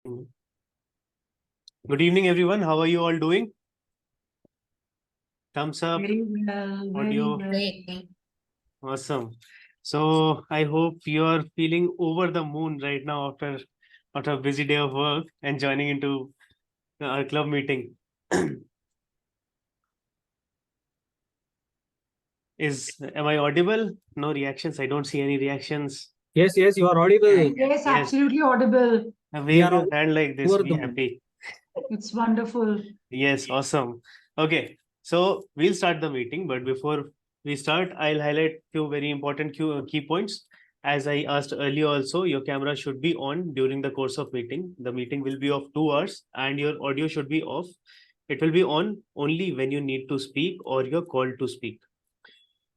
Good evening, everyone. How are you all doing? Thumbs up, Very well, audio. very well. Awesome. So I hope you are feeling over the moon right now after a busy day of work and joining into our club meeting. Am I audible? No reactions. I don't see any reactions. Yes, you are audible. Yes, absolutely audible. Wave your hand like this. over Be the moon. happy. It's wonderful. Yes, awesome. Okay, so we'll start the meeting, but before we start, I'll highlight few very important key points. As I asked earlier also, your camera should be on during the course of meeting. The meeting will be of 2 hours and your audio should be off. It will be on only when you need to speak or you're called to speak.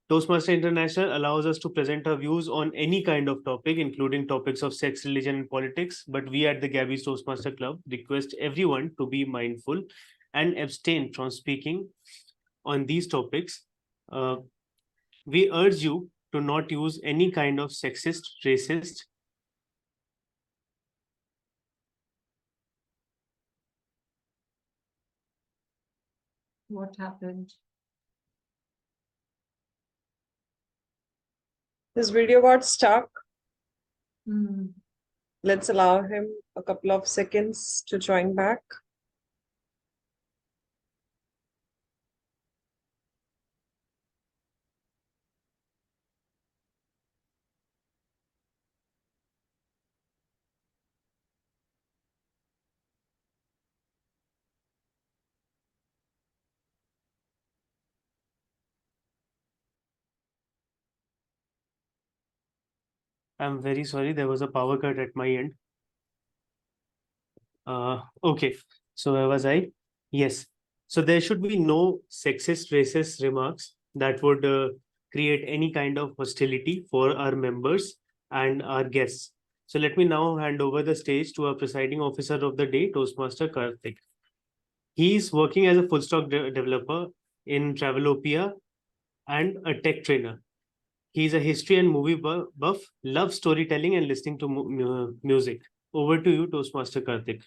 Toastmaster International allows us to present our views on any kind of topic, including topics of sex, religion, and politics. But we at the Gabbys Toastmaster Club request everyone to be mindful and abstain from speaking on these topics. We urge you to not use any kind of sexist, racist, What happened? His video got stuck. Hmm. Let's allow him a couple of seconds to join back. I'm very sorry, there was a power cut at my end. Okay, so where was I? Yes. So there should be no sexist, racist remarks that would create any kind of hostility for our members and our guests. So let me now hand over the stage to our presiding officer of the day, Toastmaster Karthik. He is working as a full stack developer in Travelopia and a tech trainer. He is a history and movie buff, loves storytelling and listening to music. Over to you, Toastmaster Karthik.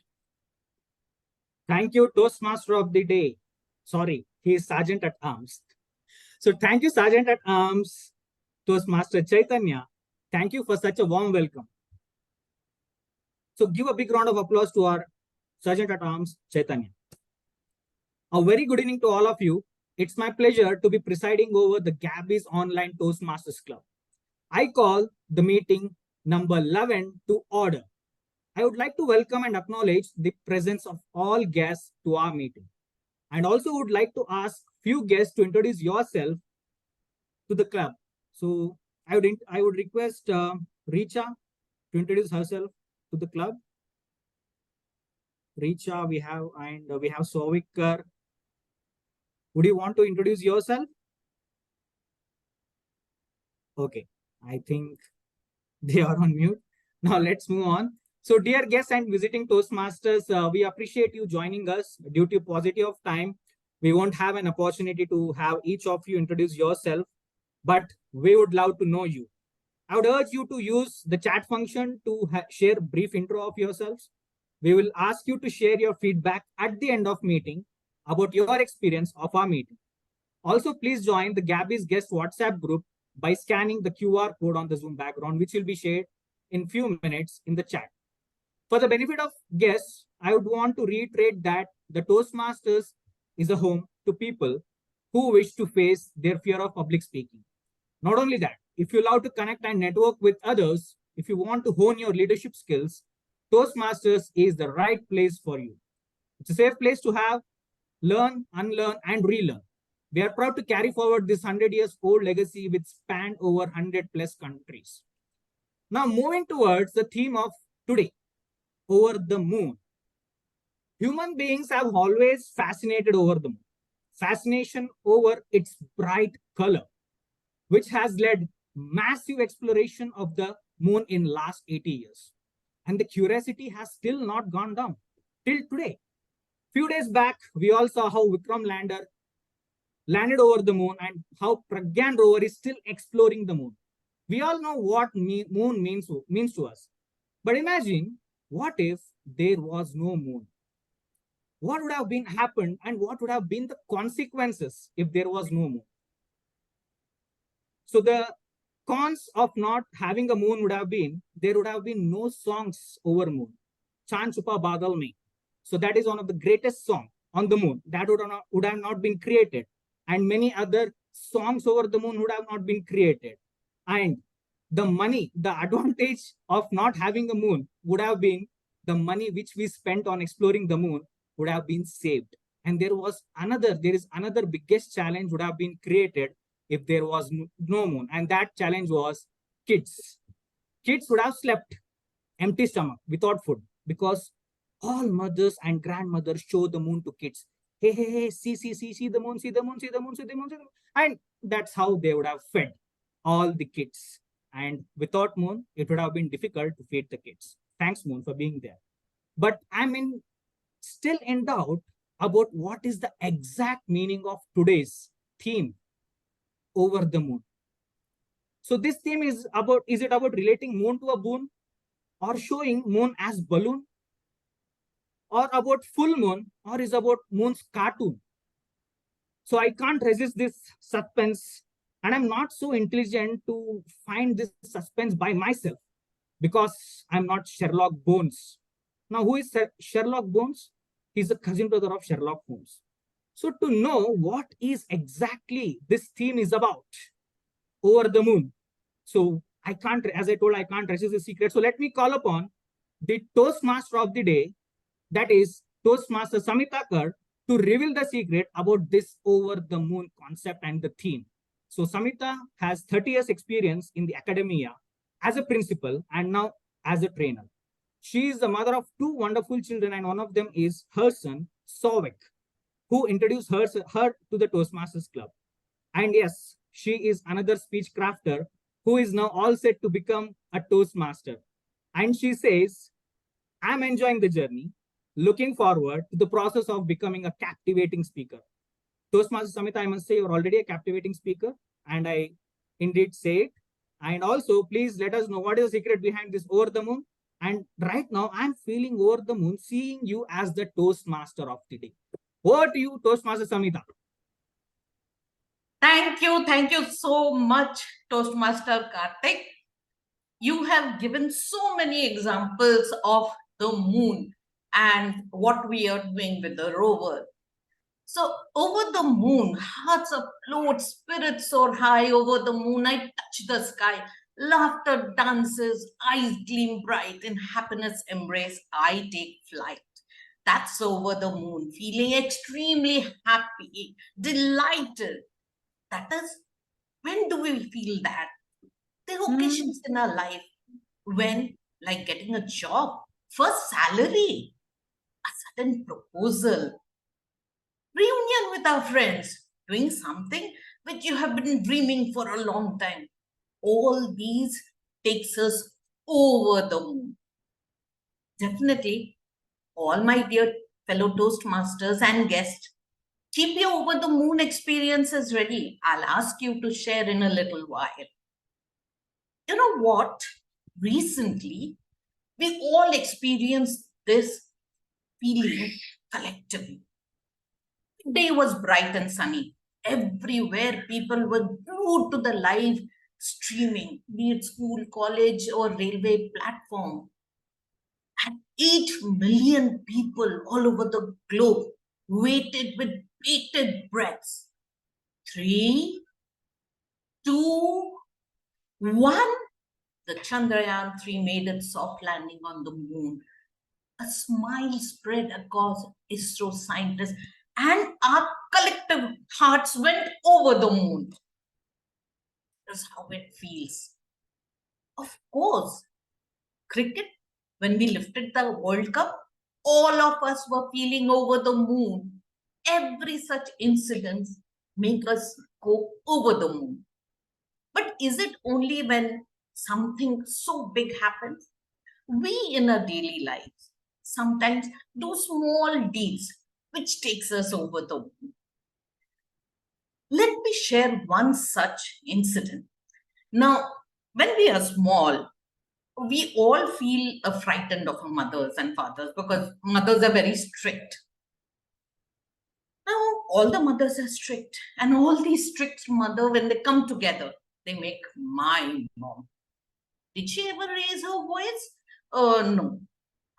Thank you, Toastmaster of the day. Sorry, he is Sergeant at Arms. So thank you, Sergeant at Arms, Toastmaster Chaitanya. Thank you for such a warm welcome. So give a big round of applause to our Sergeant at Arms, Chaitanya. A very good evening to all of you. It's my pleasure to be presiding over the Gabbys Online Toastmasters Club. I call the meeting number 11 to order. I would like to welcome and acknowledge the presence of all guests to our meeting. And also would like to ask few guests to introduce yourself to the club. So I would request Richa to introduce herself to the club. Richa, we have Souvik Kar. Would you want to introduce yourself? Okay, I think they are on mute. Now let's move on. So dear guests and visiting Toastmasters, we appreciate you joining us. Due to paucity of time, we won't have an opportunity to have each of you introduce yourself, but we would love to know you. I would urge you to use the chat function to share a brief intro of yourselves. We will ask you to share your feedback at the end of meeting about your experience of our meeting. Also, please join the Gabbys guest WhatsApp group by scanning the QR code on the Zoom background, which will be shared in few minutes in the chat. For the benefit of guests, I would want to reiterate that the Toastmasters is a home to people who wish to face their fear of public speaking. Not only that, if you love to connect and network with others, if you want to hone your leadership skills, Toastmasters is the right place for you. It's a safe place to have, learn, unlearn, and relearn. We are proud to carry forward this 100 years old legacy which spanned over 100 plus countries. Now moving towards the theme of today, over the moon. Human beings have always fascinated over the moon. Fascination over its bright color, which has led massive exploration of the moon in last 80 years. And the curiosity has still not gone down till today. Few days back, we all saw how Vikram lander landed over the moon and how Pragyan rover is still exploring the moon. We all know what moon means to us. But imagine, what if there was no moon? What would have been happened and what would have been the consequences if there was no moon? So the cons of not having a moon would have been, there would have been no songs over moon. Chand Chupa Badal Mein. So that is one of the greatest songs on the moon. That would have not been created. And many other songs over the moon would have not been created. And the money, the advantage of not having a moon would have been the money which we spent on exploring the moon would have been saved. And there is another biggest challenge would have been created if there was no moon. And that challenge was kids. Kids would have slept empty stomach without food because all mothers and grandmothers show the moon to kids. Hey, hey, hey, see the moon, see the moon, see the moon, see the moon, see the moon. And that's how they would have fed all the kids. And without moon, it would have been difficult to feed the kids. Thanks, moon, for being there. But I'm still in doubt about what is the exact meaning of today's theme, over the moon. So this theme is it about relating moon to a boon, or showing moon as balloon, or about full moon, or is about moon's cartoon? So I can't resist this suspense, and I'm not so intelligent to find this suspense by myself because I'm not Sherlock Bones. Now, who is Sherlock Bones? He's the cousin brother of Sherlock Holmes. So to know what is exactly this theme is about, over the moon. So I can't, as I told, I can't resist the secret. So let me call upon the Toastmaster of the day, that is Toastmaster Samita Kar, to reveal the secret about this over the moon concept and the theme. So Samita has 30 years experience in the academia as a principal and now as a trainer. She is the mother of two wonderful children, and one of them is her son, Souvik, who introduced her to the Toastmasters Club. And yes, she is another speech crafter who is now all set to become a Toastmaster. And she says, I'm enjoying the journey, looking forward to the process of becoming a captivating speaker. Toastmaster Samita, I must say you're already a captivating speaker, and I indeed say it. And also, please let us know what is the secret behind this over the moon. And right now, I'm feeling over the moon, seeing you as the Toastmaster of the day. Over to you, Toastmaster Samita. Thank you so much, Toastmaster Karthik. You have given so many examples of the moon and what we are doing with the rover. So over the moon, hearts afloat, spirits soar high. Over the moon, I touch the sky. Laughter dances, eyes gleam bright. In happiness embrace, I take flight. That's over the moon, feeling extremely happy, delighted. That is, when do we feel that? There are occasions in our life when, like getting a job, first salary, a sudden proposal, reunion with our friends, doing something which you have been dreaming for a long time. All these takes us over the moon. Definitely, all my dear fellow Toastmasters and guests, keep your over the moon experiences ready. I'll ask you to share in a little while. You know what? Recently, we all experienced this feeling collectively. The day was bright and sunny. Everywhere people were glued to the live streaming, be it school, college, or railway platform. And 8 million people all over the globe waited with bated breaths. 3, 2, 1. The Chandrayaan-3 made its soft landing on the moon. A smile spread across ISRO scientists, and our collective hearts went over the moon. That's how it feels. Of course, cricket, when we lifted the World Cup, all of us were feeling over the moon. Every such incident make us go over the moon. But is it only when something so big happens? We in our daily lives sometimes do small deeds which takes us over the moon. Let me share one such incident. Now, when we are small, we all feel frightened of mothers and fathers because mothers are very strict. Now, all the mothers are strict, and all these strict mothers, when they come together, they make my mom. Did she ever raise her voice? No.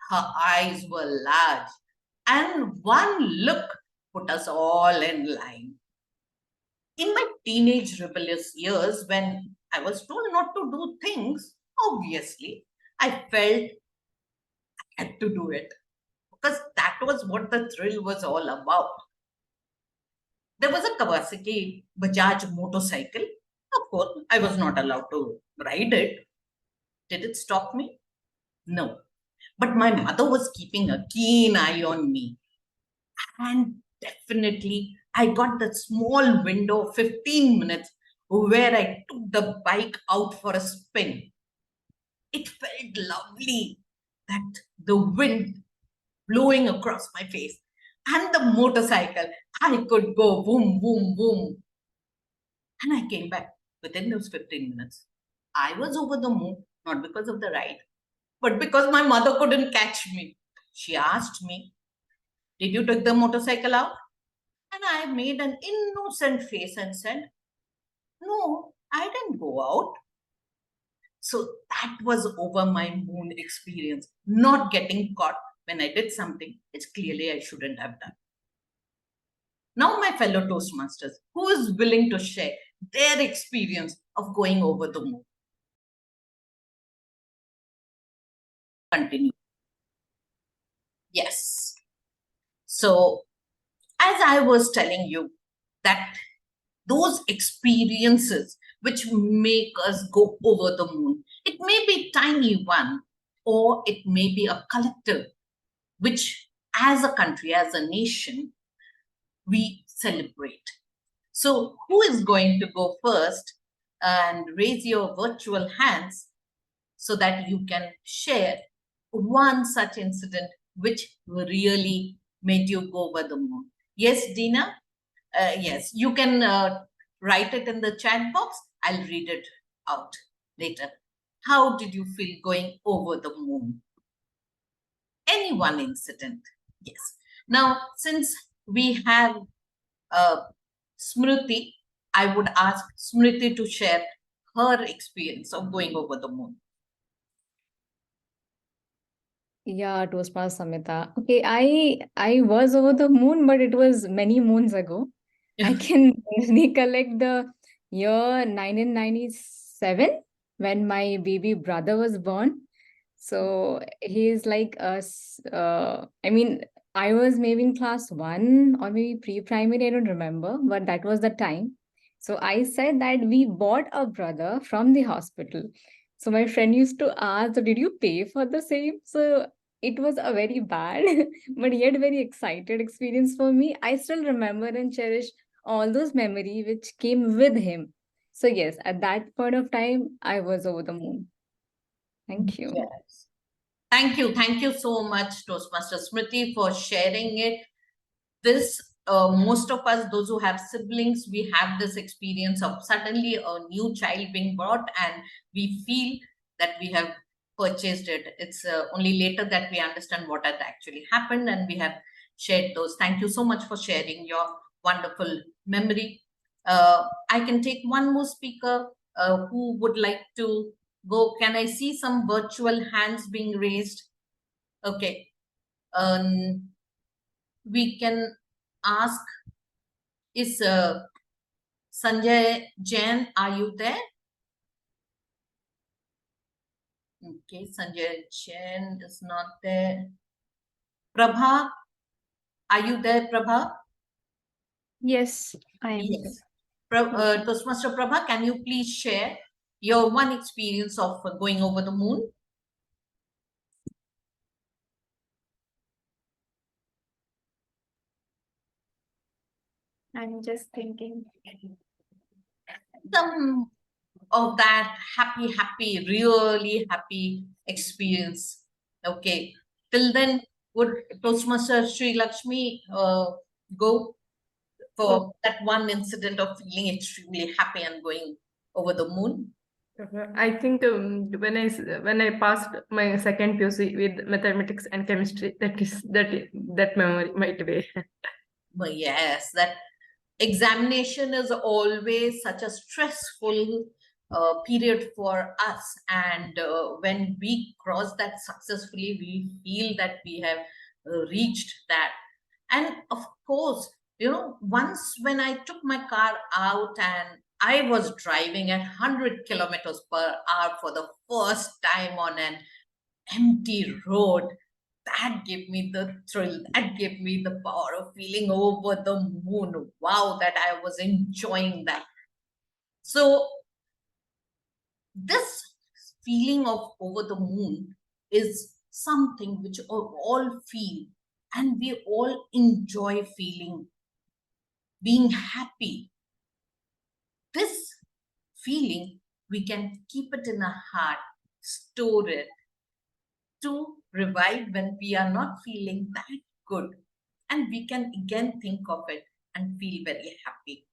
Her eyes were large, and one look put us all in line. In my teenage rebellious years, when I was told not to do things, obviously, I felt I had to do it because that was what the thrill was all about. There was a Kawasaki Bajaj motorcycle. Of course, I was not allowed to ride it. Did it stop me? No. But my mother was keeping a keen eye on me. And definitely, I got that small window of 15 minutes where I took the bike out for a spin. It felt lovely that the wind blowing across my face and the motorcycle, I could go boom, boom, boom. And I came back within those 15 minutes. I was over the moon, not because of the ride, but because my mother couldn't catch me. She asked me, "Did you take the motorcycle out?" And I made an innocent face and said, "No, I didn't go out." So that was over my moon experience, not getting caught when I did something which clearly I shouldn't have done. Now, my fellow Toastmasters, who is willing to share their experience of going over the moon? Continue. Yes. So, as I was telling you, that those experiences which make us go over the moon, it may be tiny one, or it may be a collective, which as a country, as a nation, we celebrate. So who is going to go first and raise your virtual hands so that you can share one such incident which really made you go over the moon? Yes, Dina? Yes, you can write it in the chat box. I'll read it out later. How did you feel going over the moon? Any one incident? Yes. Now, since we have Smruti, I would ask Smruti to share her experience of going over the moon. Yeah, Toastmasters Samita. Okay, I was over the moon, but it was many moons ago. I can recollect the year 1997 when my baby brother was born. So he's like us. I mean, I was maybe in class 1 or maybe pre-primary, I don't remember, but that was the time. So I said that we bought a brother from the hospital. So my friend used to ask, "So did you pay for the same?" So it was a very bad, but yet very excited experience for me. I still remember and cherish all those memories which came with him. So yes, at that point of time, I was over the moon. Thank you. Yes. Thank you. Thank you so much, Toastmaster Smriti, for sharing it. This, most of us, those who have siblings, we have this experience of suddenly a new child being brought and we feel that we have purchased it. It's only later that we understand what had actually happened, and we have shared those. Thank you so much for sharing your wonderful memory. I can take one more speaker who would like to go. Can I see some virtual hands being raised? Okay. We can ask, is Sanjay Jain, are you there? Okay, Sanjay Jain is not there. Prabha, are you there, Prabha? Yes, I am. Yes. Toastmaster Prabha, can you please share your one experience of going over the moon? I'm just thinking. Some of that happy, really happy experience. Okay. Till then, would Toastmaster Shrilakshmi go for that one incident of feeling extremely happy and going over the moon? I think when I passed my second PUC with mathematics and chemistry, that memory might be. But yes, that examination is always such a stressful period for us, and when we cross that successfully, we feel that we have reached that. And of course, once when I took my car out and I was driving at 100 kilometers per hour for the first time on an empty road, that gave me the thrill, that gave me the power of feeling over the moon. Wow, that I was enjoying that. So this feeling of over the moon is something which all feel, and we all enjoy feeling, being happy. This feeling, we can keep it in our heart, store it to revive when we are not feeling that good, and we can again think of it and feel very happy,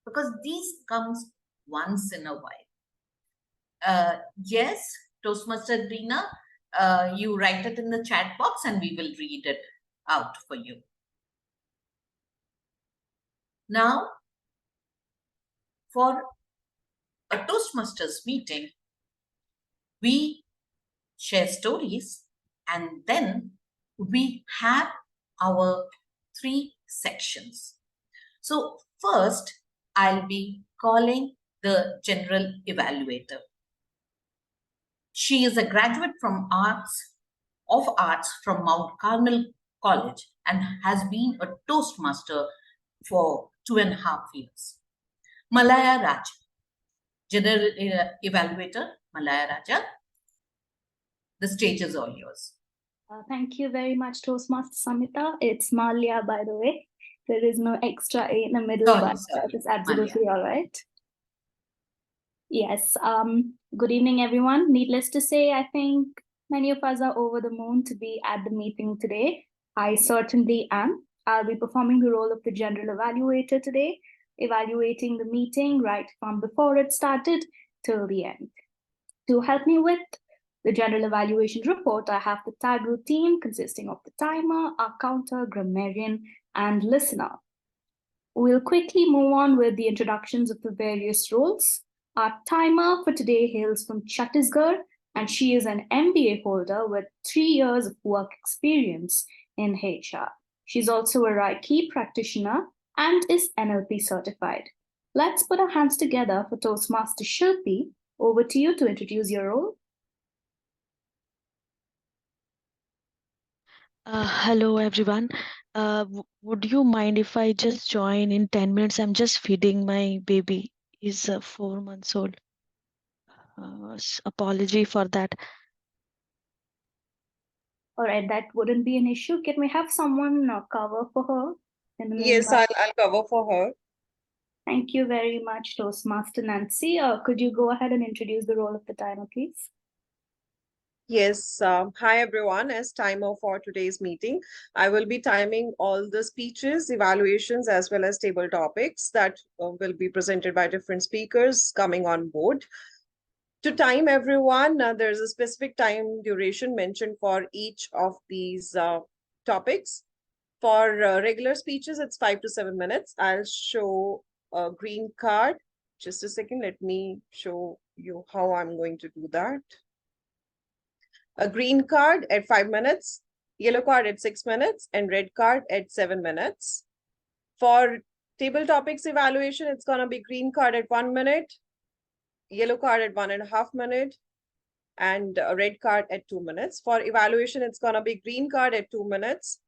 because these comes once in a while. Yes, Toastmaster Rina, you write it in the chat box and we will read it out for you. Now, for a Toastmasters meeting, we share stories, and then we have our 3 sections. So first, I'll be calling the general evaluator. She is a graduate from arts from Mount Carmel College and has been a Toastmaster for 2.5 years. Malya Raja, general evaluator. Malya Raja, the stage is all yours. Thank you very much, Toastmaster Samita. It's Malya, by the way. There is no extra A in the middle, Sorry, but sorry, that is absolutely all right. Yes. Good evening, everyone. Needless to say, I think many of us are over the moon to be at the meeting today. I certainly am. I'll be performing the role of the general evaluator today, evaluating the meeting right from before it started till the end. To help me with the general evaluation report, I have the tag group team consisting of the timer, our counter, grammarian, and listener. We'll quickly move on with the introductions of the various roles. Our timer for today hails from Chhattisgarh, and she is an MBA holder with 3 years of work experience in HR. She's also a Reiki practitioner and is NLP certified. Let's put our hands together for Toastmaster Shilpi. Over to you to introduce your role. Hello everyone. Would you mind if I just join in 10 minutes? I'm just feeding my baby. He's 4 months old. Apology for that. All right, that wouldn't be an issue. Can we have someone cover for her in the Yes, meanwhile? I'll cover for her. Thank you very much, Toastmaster Nancy. Could you go ahead and introduce the role of the timer, please? Yes, hi everyone. As timer for today's meeting, I will be timing all the speeches, evaluations, as well as table topics that will be presented by different speakers coming on board. To time everyone, there's a specific time duration mentioned for each of these topics. For regular speeches, it's 5 to 7 minutes. I'll show a green card. Just a second, let me show you how I'm going to do that. A green card at 5 minutes, yellow card at 6 minutes, and red card at 7 minutes. For table topics evaluation, it's going to be green card at 1 minute, yellow card at 1.5 minutes, and a red card at 2 minutes. For evaluation, it's going to be green card at 2 minutes,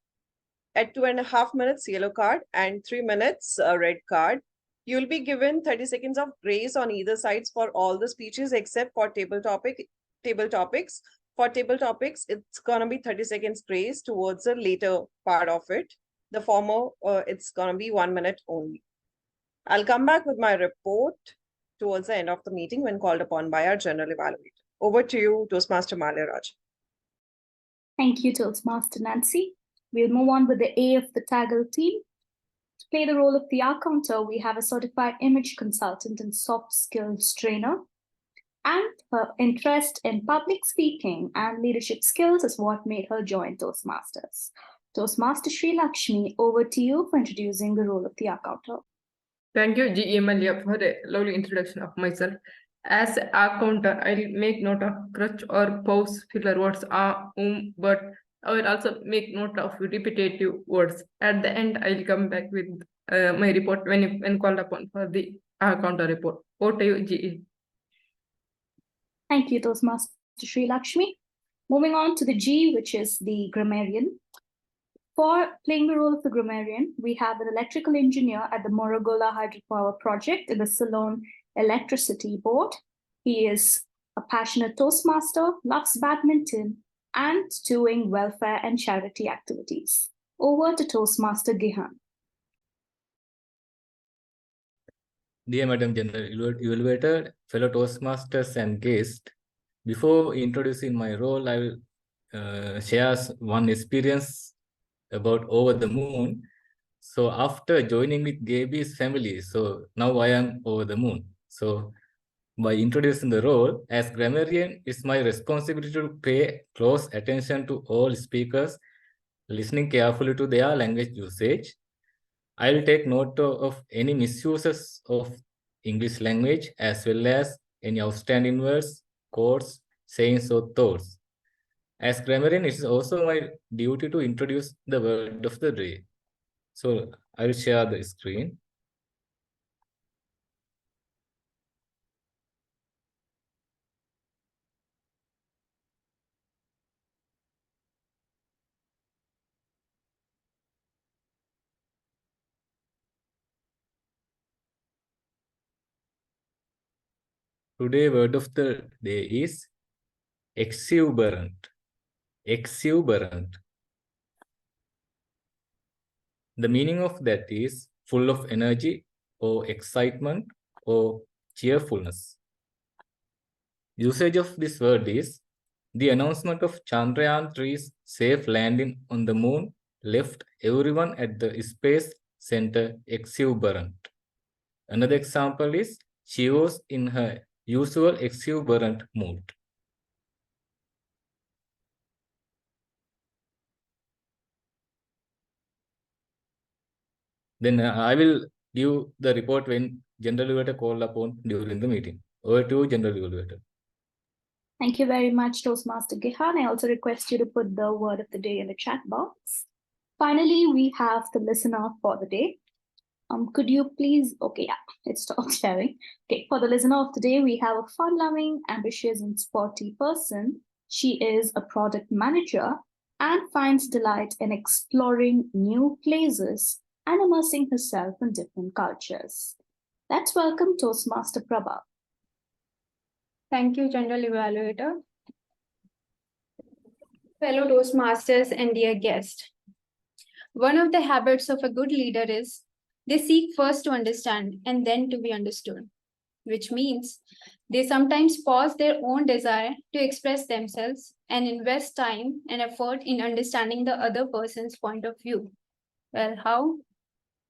at 2.5 minutes, yellow card, and 3 minutes, red card. You'll be given 30 seconds of grace on either sides for all the speeches except for table topics. For table topics, it's gonna be 30 seconds grace towards the later part of it. The former, it's gonna be 1 minute only. I'll come back with my report towards the end of the meeting when called upon by our general evaluator. Over to you, Toastmaster Malya Raja. Thank you, Toastmaster Nancy. We'll move on with the A of the Taggle team. To play the role of the R counter, we have a certified image consultant and soft skills trainer. And her interest in public speaking and leadership skills is what made her join Toastmasters. Toastmaster Shrilakshmi, over to you for introducing the role of the accounter. Thank you, GE Malya, for a lovely introduction of myself. As an accountant, I'll make note of crutch or pause filler words, but I will also make note of repetitive words. At the end, I'll come back with my report when called upon for the accountant report. Over to you, GE. Thank you, Toastmaster Shrilakshmi. Moving on to the G, which is the grammarian. For playing the role of the grammarian, we have an electrical engineer at the Morogoro Hydropower Project in the Ceylon Electricity Board. He is a passionate Toastmaster, loves badminton, and doing welfare and charity activities. Over to Toastmaster Gihan. Dear Madam General Evaluator, fellow Toastmasters and guests, before introducing my role, I will share one experience about over the moon. So after joining with Gabbys family, so now I am over the moon. So by introducing the role as grammarian, it's my responsibility to pay close attention to all speakers, listening carefully to their language usage. I will take note of any misuses of English language as well as any outstanding words, quotes, sayings or thoughts. As grammarian, it is also my duty to introduce the word of the day. So I will share the screen. Today word of the day is exuberant. Exuberant. The meaning of that is full of energy or excitement or cheerfulness. Usage of this word is the announcement of Chandrayaan 3's safe landing on the moon left everyone at the space center exuberant. Another example is she was in her usual exuberant mood. Then I will give the report when General Evaluator called upon during the meeting. Over to General Evaluator. Thank you very much, Toastmaster Gihan. I also request you to put the word of the day in the chat box. Finally, we have the listener for the day. Could you please, okay, yeah, it stopped sharing. Okay, for the listener of the day, we have a fun-loving, ambitious, and sporty person. She is a product manager and finds delight in exploring new places and immersing herself in different cultures. Let's welcome Toastmaster Prabha. Thank you, General Evaluator. Fellow Toastmasters and dear guests. One of the habits of a good leader is they seek first to understand and then to be understood, which means they sometimes pause their own desire to express themselves and invest time and effort in understanding the other person's point of view. Well, how?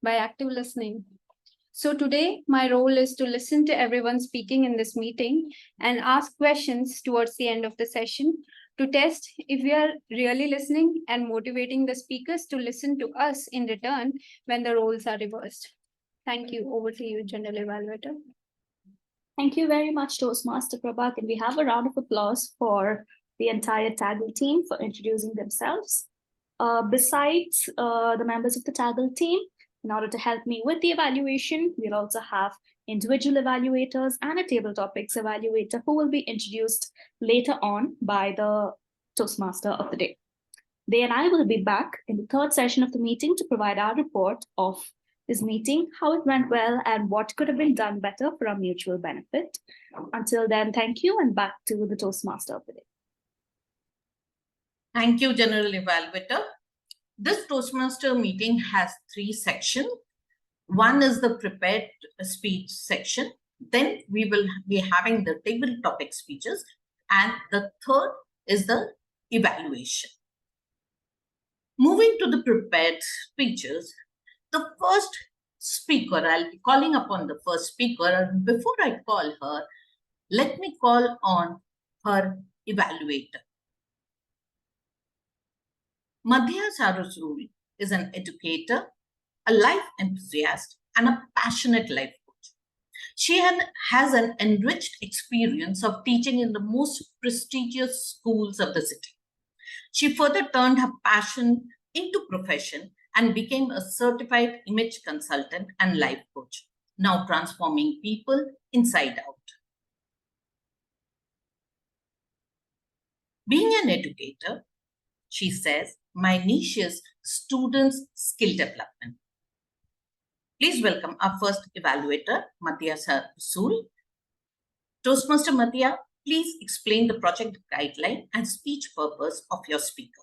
By active listening. So today, my role is to listen to everyone speaking in this meeting and ask questions towards the end of the session to test if we are really listening and motivating the speakers to listen to us in return when the roles are reversed. Thank you. Over to you, General Evaluator. Thank you very much, Toastmaster Prabha. Can we have a round of applause for the entire Taggle team for introducing themselves? Besides the members of the Taggle team, in order to help me with the evaluation, we'll also have individual evaluators and a table topics evaluator who will be introduced later on by the Toastmaster of the day. They and I will be back in the third session of the meeting to provide our report of this meeting, how it went well, and what could have been done better for our mutual benefit. Until then, thank you, and back to the Toastmaster of the day. Thank you, General Evaluator. This Toastmaster meeting has 3 sections. One is the prepared speech section. Then we will be having the table topic speeches. And the third is the evaluation. Moving to the prepared speeches, the first speaker, I'll be calling upon the first speaker. And before I call her, let me call on her evaluator. Madiha Rasool is an educator, a life enthusiast, and a passionate life coach. She has an enriched experience of teaching in the most prestigious schools of the city. She further turned her passion into profession and became a certified image consultant and life coach, now transforming people inside out. Being an educator, she says, my niche is students' skill development. Please welcome our first evaluator, Madiha Rasool. Toastmaster Madiha, please explain the project guideline and speech purpose of your speaker.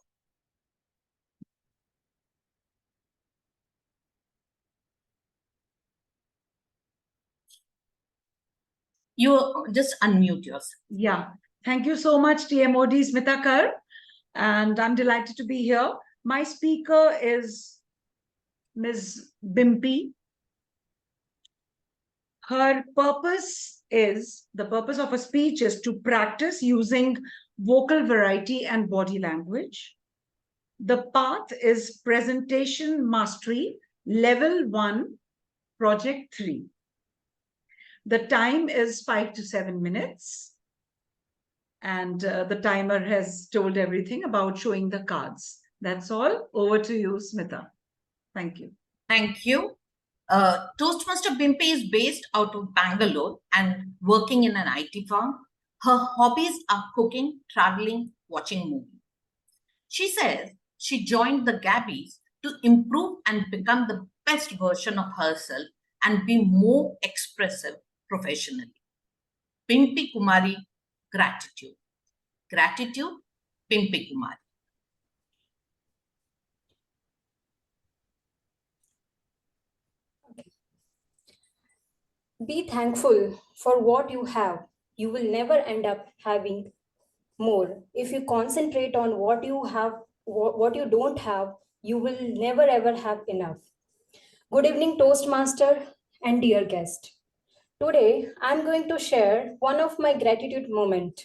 You just unmute yourself. Yeah. Thank you so much, TMOD Samita Kar. And I'm delighted to be here. My speaker is Ms. Bimpy. Her purpose the purpose of her speech is to practice using vocal variety and body language. The path is Presentation Mastery, Level 1, Project 3. The time is 5 to 7 minutes. And the timer has told everything about showing the cards. That's all. Over to you, Smita. Thank you. Thank you. Toastmaster Bimpy is based out of Bangalore and working in an IT firm. Her hobbies are cooking, traveling, watching movies. She says she joined the Gabbys to improve and become the best version of herself and be more expressive professionally. Bimpy Kumari, gratitude. Gratitude, Bimpy Kumari. Be thankful for what you have. You will never end up having more. If you concentrate on what you have, what you don't have, you will never ever have enough. Good evening, Toastmaster and dear guest. Today, I'm going to share one of my gratitude moment.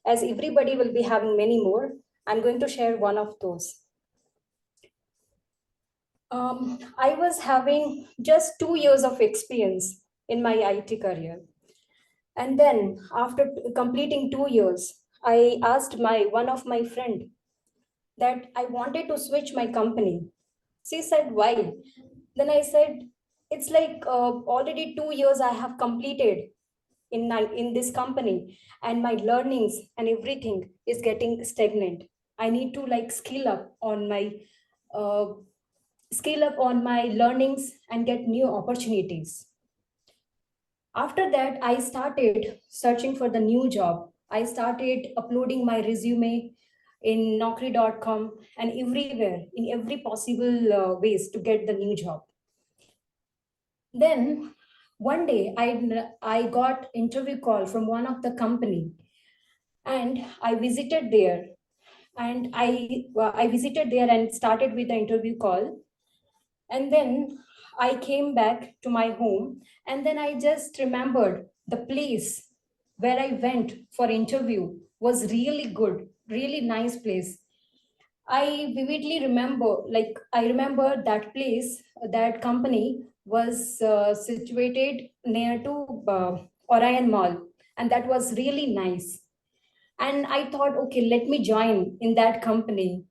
As everybody will be having many more, I'm going to share one of those. I was having just 2 years of experience in my IT career. And then after completing 2 years, I asked one of my friend that I wanted to switch my company. She said, why? Then I said, it's like already 2 years I have completed in this company and my learnings and everything is getting stagnant. I need to like skill up on my learnings and get new opportunities. After that, I started searching for the new job. I started uploading my resume in Naukri.com and everywhere, in every possible ways to get the new job. Then one day I got interview call from one of the company and I visited there and I visited there and started with the interview call. And then I came back to my home and then I just remembered the place where I went for interview was really good, really nice place. I vividly remember, I remember that place, that company was situated near to Orion Mall, and that was really nice. And I thought, okay, let me join in that company.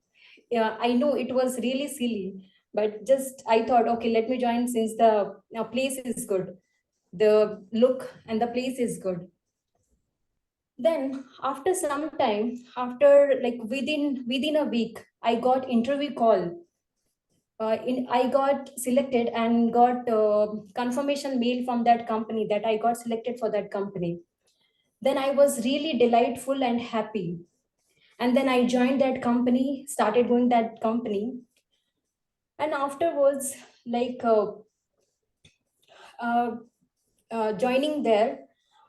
Yeah, I know it was really silly, but just I thought, okay, let me join since the place is good. The look and the place is good. Then after some time, after like within a week, I got interview call. I got selected and got confirmation mail from that company that I got selected for that company. Then I was really delightful and happy. And then I joined that company, started going that company. And afterwards, joining there,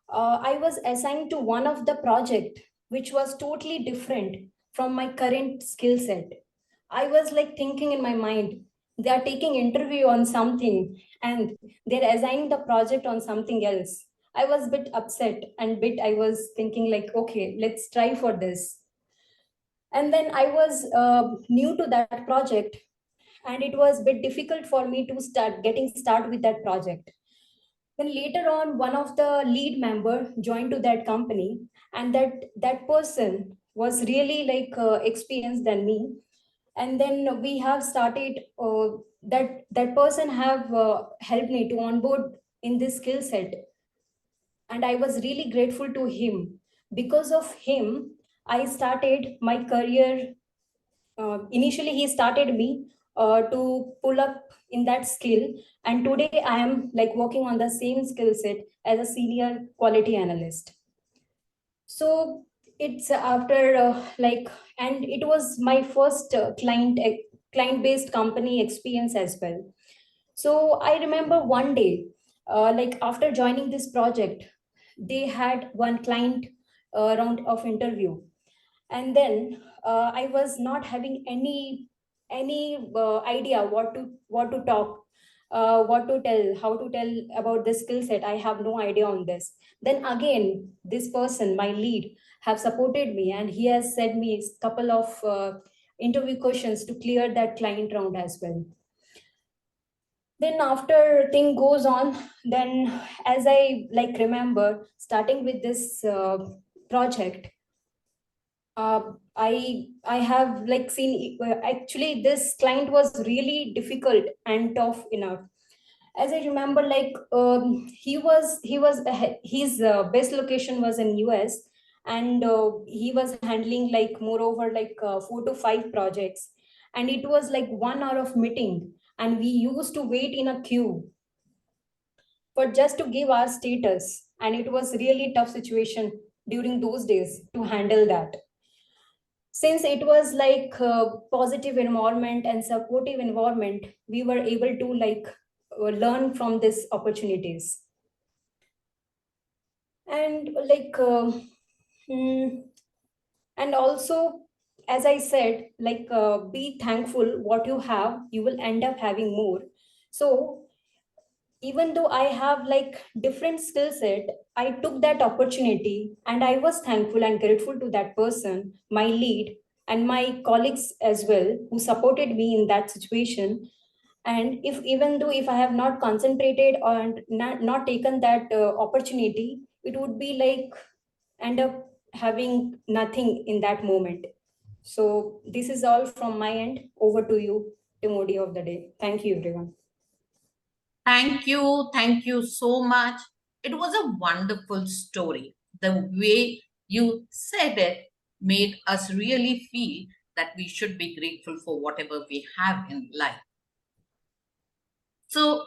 I was assigned to one of the project, which was totally different from my current skill set. I was like thinking in my mind, they are taking interview on something and they're assigning the project on something else. I was a bit upset and I was thinking like, okay, let's try for this. And then I was new to that project, and it was a bit difficult for me to start with that project. Then later on, one of the lead member joined to that company, and that person was really like experienced than me. And then we have started that person have helped me to onboard in this skill set, and I was really grateful to him. Because of him, I started my career. Initially he started me to pull up in that skill, and today I am like working on the same skill set as a senior quality analyst. So it's after and it was my first client based company experience as well. So I remember one day, like after joining this project, they had one client round of interview, and then I was not having any idea what to talk, what to tell, how to tell about this skill set. I have no idea on this. Then again, this person, my lead, have supported me, and he has sent me a couple of interview questions to clear that client round as well. Then after thing goes on, then as I like remember starting with this project, I have like seen actually this client was really difficult and tough enough. As I remember, like his base location was in US, and he was handling like moreover like 4 to 5 projects, and it was like 1 hour of meeting, and we used to wait in a queue for just to give our status, and it was really tough situation during those days to handle that. Since it was like a positive environment and supportive environment, we were able to like learn from these opportunities. And like and also, as I said, like be thankful what you have, you will end up having more. So even though I have like different skill set, I took that opportunity, and I was thankful and grateful to that person, my lead, and my colleagues as well, who supported me in that situation. And if even though if I have not concentrated or not taken that opportunity, it would be like end up having nothing in that moment. So this is all from my end. Over to you, TMOD of the day. Thank you, everyone. Thank you. Thank you so much. It was a wonderful story. The way you said it made us really feel that we should be grateful for whatever we have in life. So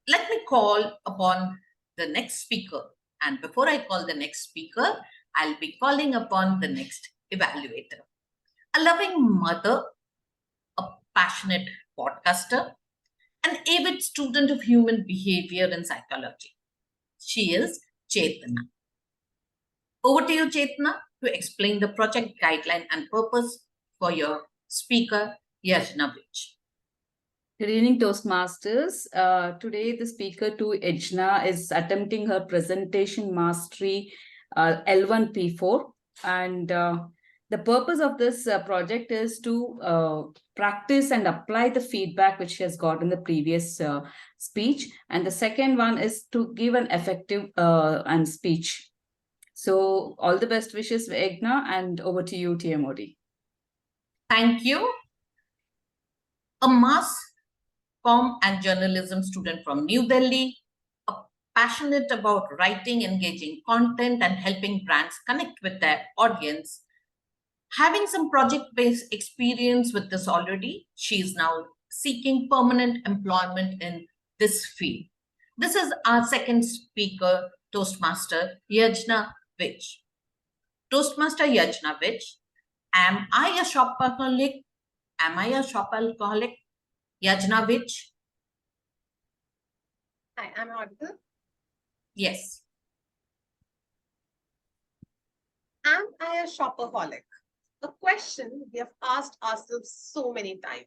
let me call upon the next speaker. And before I call the next speaker, I'll be calling upon the next evaluator. A loving mother, a passionate podcaster, an avid student of human behavior and psychology. She is Chetana. Over to you, Chetana, to explain the project guideline and purpose for your speaker, Yajna Vij. Good evening, Toastmasters. Today, the speaker to Yajna is attempting her presentation mastery L1P4. And the purpose of this project is to practice and apply the feedback which she has got in the previous speech. And the second one is to give an effective and speech. So all the best wishes, Yajna, and over to you, TMOD. Thank you. A mass comm and journalism student from New Delhi, passionate about writing, engaging content, and helping brands connect with their audience. Having some project-based experience with this already, she is now seeking permanent employment in this field. This is our second speaker, Toastmaster Yajna Vij. Toastmaster Yajna Vij, am I a shopaholic? Am I a shopaholic? Yajna Vij? Hi, am I audible? Yes. Am I a shopaholic? A question we have asked ourselves so many times.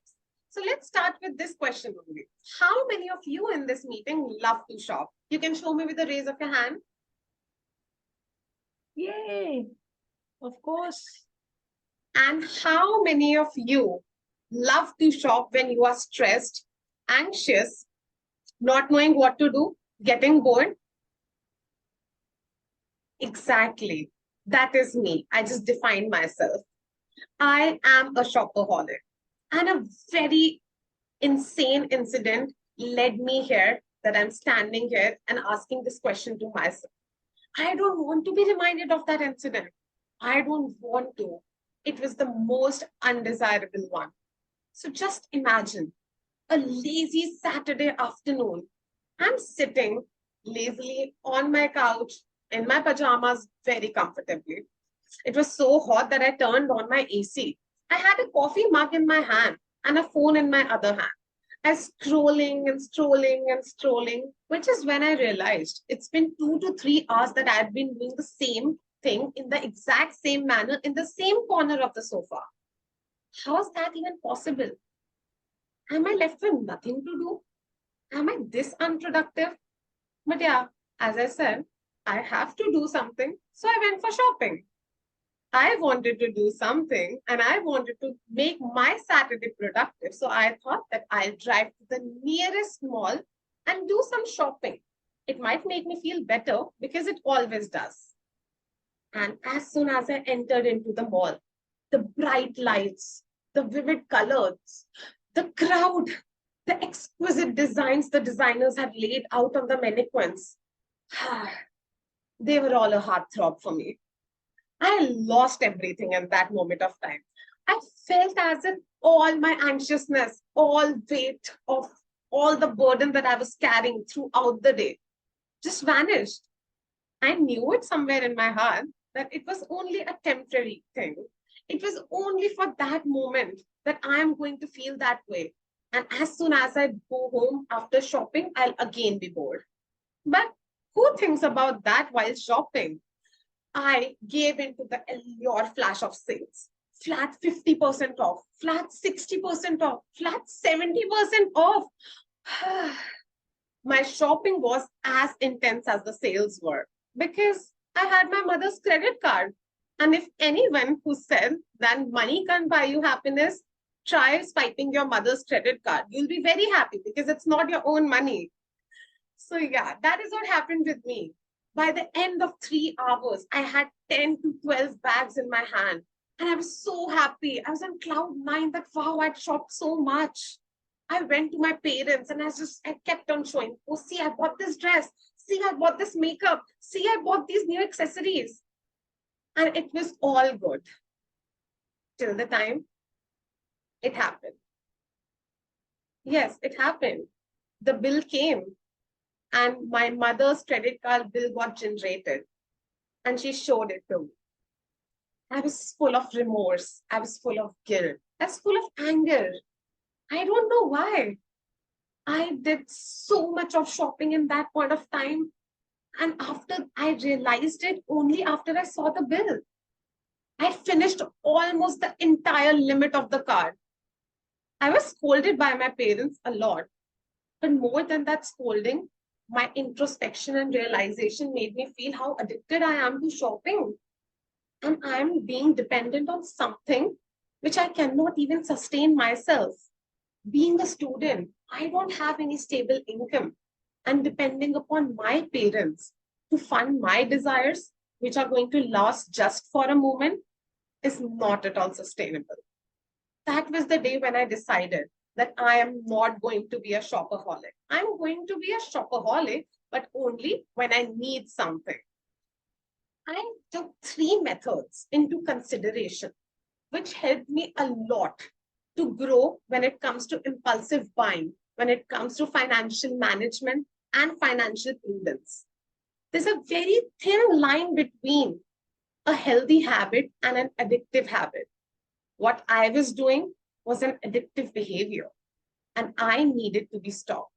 So let's start with this question only. How many of you in this meeting love to shop? You can show me with a raise of your hand. Yay! Of course. And how many of you love to shop when you are stressed, anxious, not knowing what to do, getting bored? Exactly. That is me. I just defined myself. I am a shopaholic. And a very insane incident led me here, that I'm standing here and asking this question to myself. I don't want to be reminded of that incident. I don't want to. It was the most undesirable one. So just imagine a lazy Saturday afternoon. I'm sitting lazily on my couch in my pajamas very comfortably. It was so hot that I turned on my AC. I had a coffee mug in my hand and a phone in my other hand. I was scrolling and scrolling and scrolling, which is when I realized it's been 2 to 3 hours that I've been doing the same thing in the exact same manner in the same corner of the sofa. How is that even possible? Am I left with nothing to do? Am I this unproductive? But yeah, as I said, I have to do something, so I went for shopping. I wanted to do something and I wanted to make my Saturday productive. So I thought that I'll drive to the nearest mall and do some shopping. It might make me feel better because it always does. And as soon as I entered into the mall, the bright lights, the vivid colors, the crowd, the exquisite designs the designers had laid out on the mannequins, they were all a heartthrob for me. I lost everything in that moment of time. I felt as if all my anxiousness, all weight of all the burden that I was carrying throughout the day just vanished. I knew it somewhere in my heart that it was only a temporary thing. It was only for that moment that I am going to feel that way. And as soon as I go home after shopping, I'll again be bored. But who thinks about that while shopping? I gave into the allure flash of sales. Flat 50% off, flat 60% off, flat 70% off. My shopping was as intense as the sales were because I had my mother's credit card. And if anyone who said that money can't buy you happiness, try swiping your mother's credit card. You'll be very happy because it's not your own money. So yeah, that is what happened with me. By the end of 3 hours, I had 10 to 12 bags in my hand. And I was so happy. I was on cloud 9 that, wow, I'd shopped so much. I went to my parents and I kept on showing, oh, see, I bought this dress. See, I bought this makeup. See, I bought these new accessories. And it was all good. Till the time it happened. Yes, it happened. The bill came. And my mother's credit card bill got generated. And she showed it to me. I was full of remorse. I was full of guilt. I was full of anger. I don't know why. I did so much of shopping in that point of time. And after I realized it, only after I saw the bill. I finished almost the entire limit of the card. I was scolded by my parents a lot. But more than that scolding, my introspection and realization made me feel how addicted I am to shopping. And I'm being dependent on something which I cannot even sustain myself. Being a student, I don't have any stable income. And depending upon my parents to fund my desires, which are going to last just for a moment, is not at all sustainable. That was the day when I decided that I am not going to be a shopaholic. I'm going to be a shopaholic, but only when I need something. I took 3 methods into consideration, which helped me a lot to grow when it comes to impulsive buying, when it comes to financial management and financial prudence. There's a very thin line between a healthy habit and an addictive habit. What I was doing was an addictive behavior, and I needed to be stopped.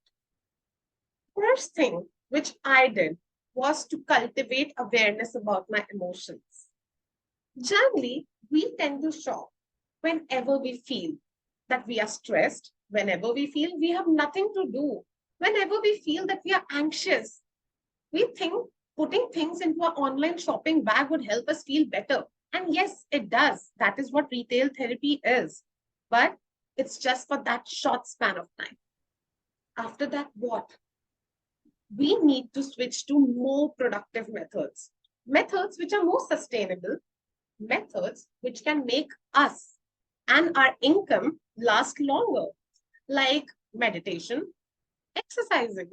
First thing which I did was to cultivate awareness about my emotions. Generally, we tend to shop whenever we feel that we are stressed, whenever we feel we have nothing to do, whenever we feel that we are anxious. We think putting things into an online shopping bag would help us feel better. And yes, it does. That is what retail therapy is. But it's just for that short span of time. After that, what? We need to switch to more productive methods. Methods which are more sustainable, methods which can make us and our income last longer, like meditation, exercising,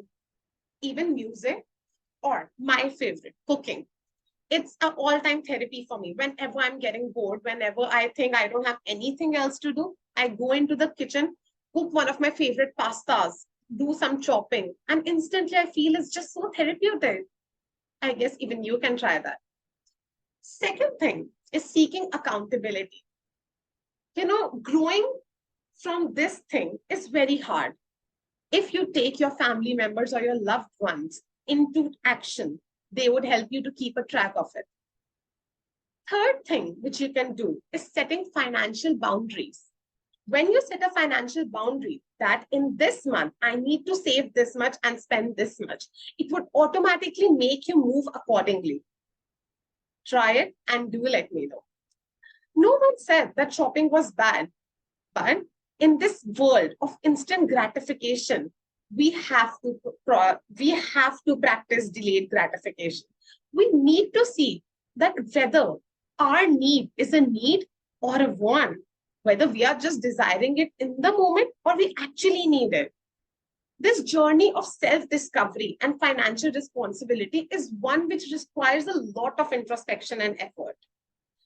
even music, or my favorite, cooking. It's an all-time therapy for me. Whenever I'm getting bored, whenever I think I don't have anything else to do, I go into the kitchen, cook one of my favorite pastas, do some chopping, and instantly I feel it's just so therapeutic. I guess even you can try that. Second thing is seeking accountability. Growing from this thing is very hard. If you take your family members or your loved ones into action, they would help you to keep a track of it. Third thing which you can do is setting financial boundaries. When you set a financial boundary that in this month, I need to save this much and spend this much, it would automatically make you move accordingly. Try it and do let me know. No one said that shopping was bad, but in this world of instant gratification, we have to practice delayed gratification. We need to see that whether our need is a need or a want, whether we are just desiring it in the moment or we actually need it. This journey of self-discovery and financial responsibility is one which requires a lot of introspection and effort.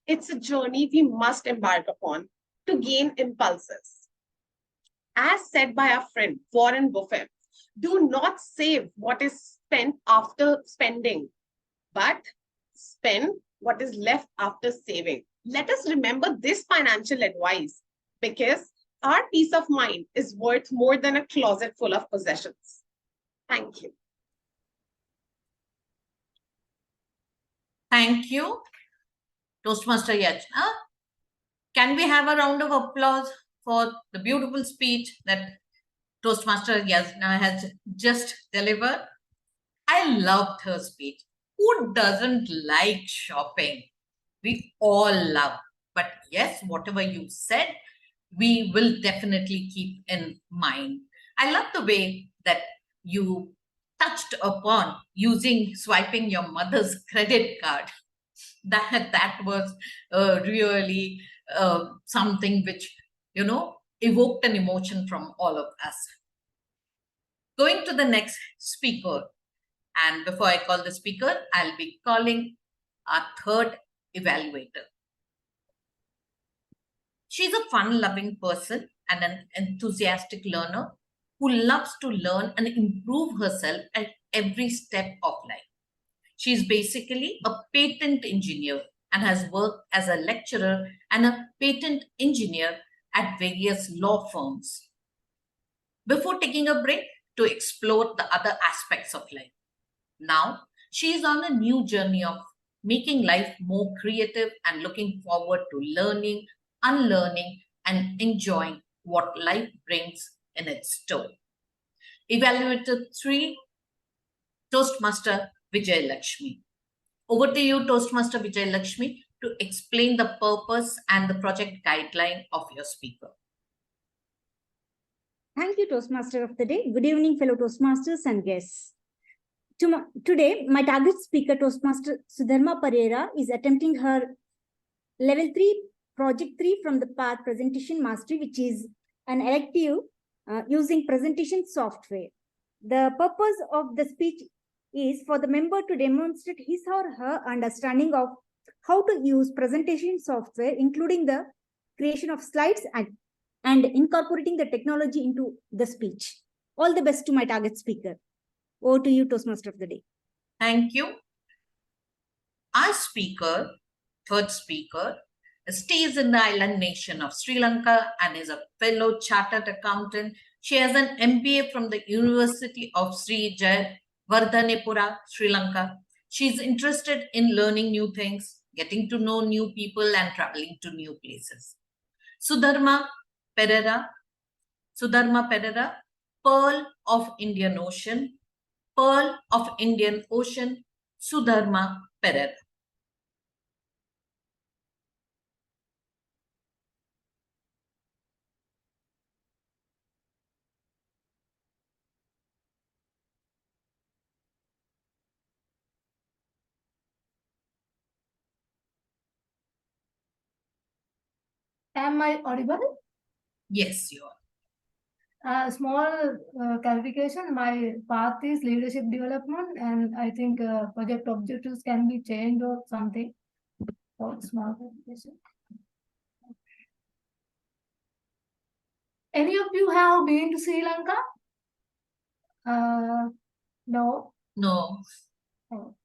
It's a journey we must embark upon to gain impulses. As said by our friend Warren Buffett, do not save what is spent after spending, but spend what is left after saving. Let us remember this financial advice because our peace of mind is worth more than a closet full of possessions. Thank you. Thank you, Toastmaster Yajna. Can we have a round of applause for the beautiful speech that Toastmaster Yajna has just delivered? I loved her speech. Who doesn't like shopping? We all love. But yes, whatever you said, we will definitely keep in mind. I love the way that you touched upon swiping your mother's credit card. That was really something which, evoked an emotion from all of us. Going to the next speaker. And before I call the speaker, I'll be calling our third evaluator. She's a fun-loving person and an enthusiastic learner who loves to learn and improve herself at every step of life. She's basically a patent engineer and has worked as a lecturer and a patent engineer at various law firms before taking a break to explore the other aspects of life. Now, she is on a new journey of making life more creative and looking forward to learning, unlearning, and enjoying what life brings in its store. Evaluator 3, Toastmaster Vijayalakshmi. Over to you, Toastmaster Vijayalakshmi, to explain the purpose and the project guideline of your speaker. Thank you, Toastmaster of the Day. Good evening, fellow Toastmasters and guests. Today, my target speaker, Toastmaster Sudharma Perera, is attempting her Level 3, Project 3 from the path Presentation Mastery, which is an elective using presentation software. The purpose of the speech is for the member to demonstrate his or her understanding of how to use presentation software, including the creation of slides and incorporating the technology into the speech. All the best to my target speaker. Over to you, Toastmaster of the Day. Thank you. Our speaker, third speaker, stays in the island nation of Sri Lanka and is a fellow chartered accountant. She has an MBA from the University of Sri Jayawardhanepura, Sri Lanka. She's interested in learning new things, getting to know new people, and traveling to new places. Sudharma Perera, Pearl of Indian Ocean, Pearl of Indian Ocean, Sudharma Perera. Am I audible? Yes, you are. Small clarification. My path is leadership development, and I think project objectives can be changed or something. Or small clarification. Any of you have been to Sri Lanka? No. No. Oh.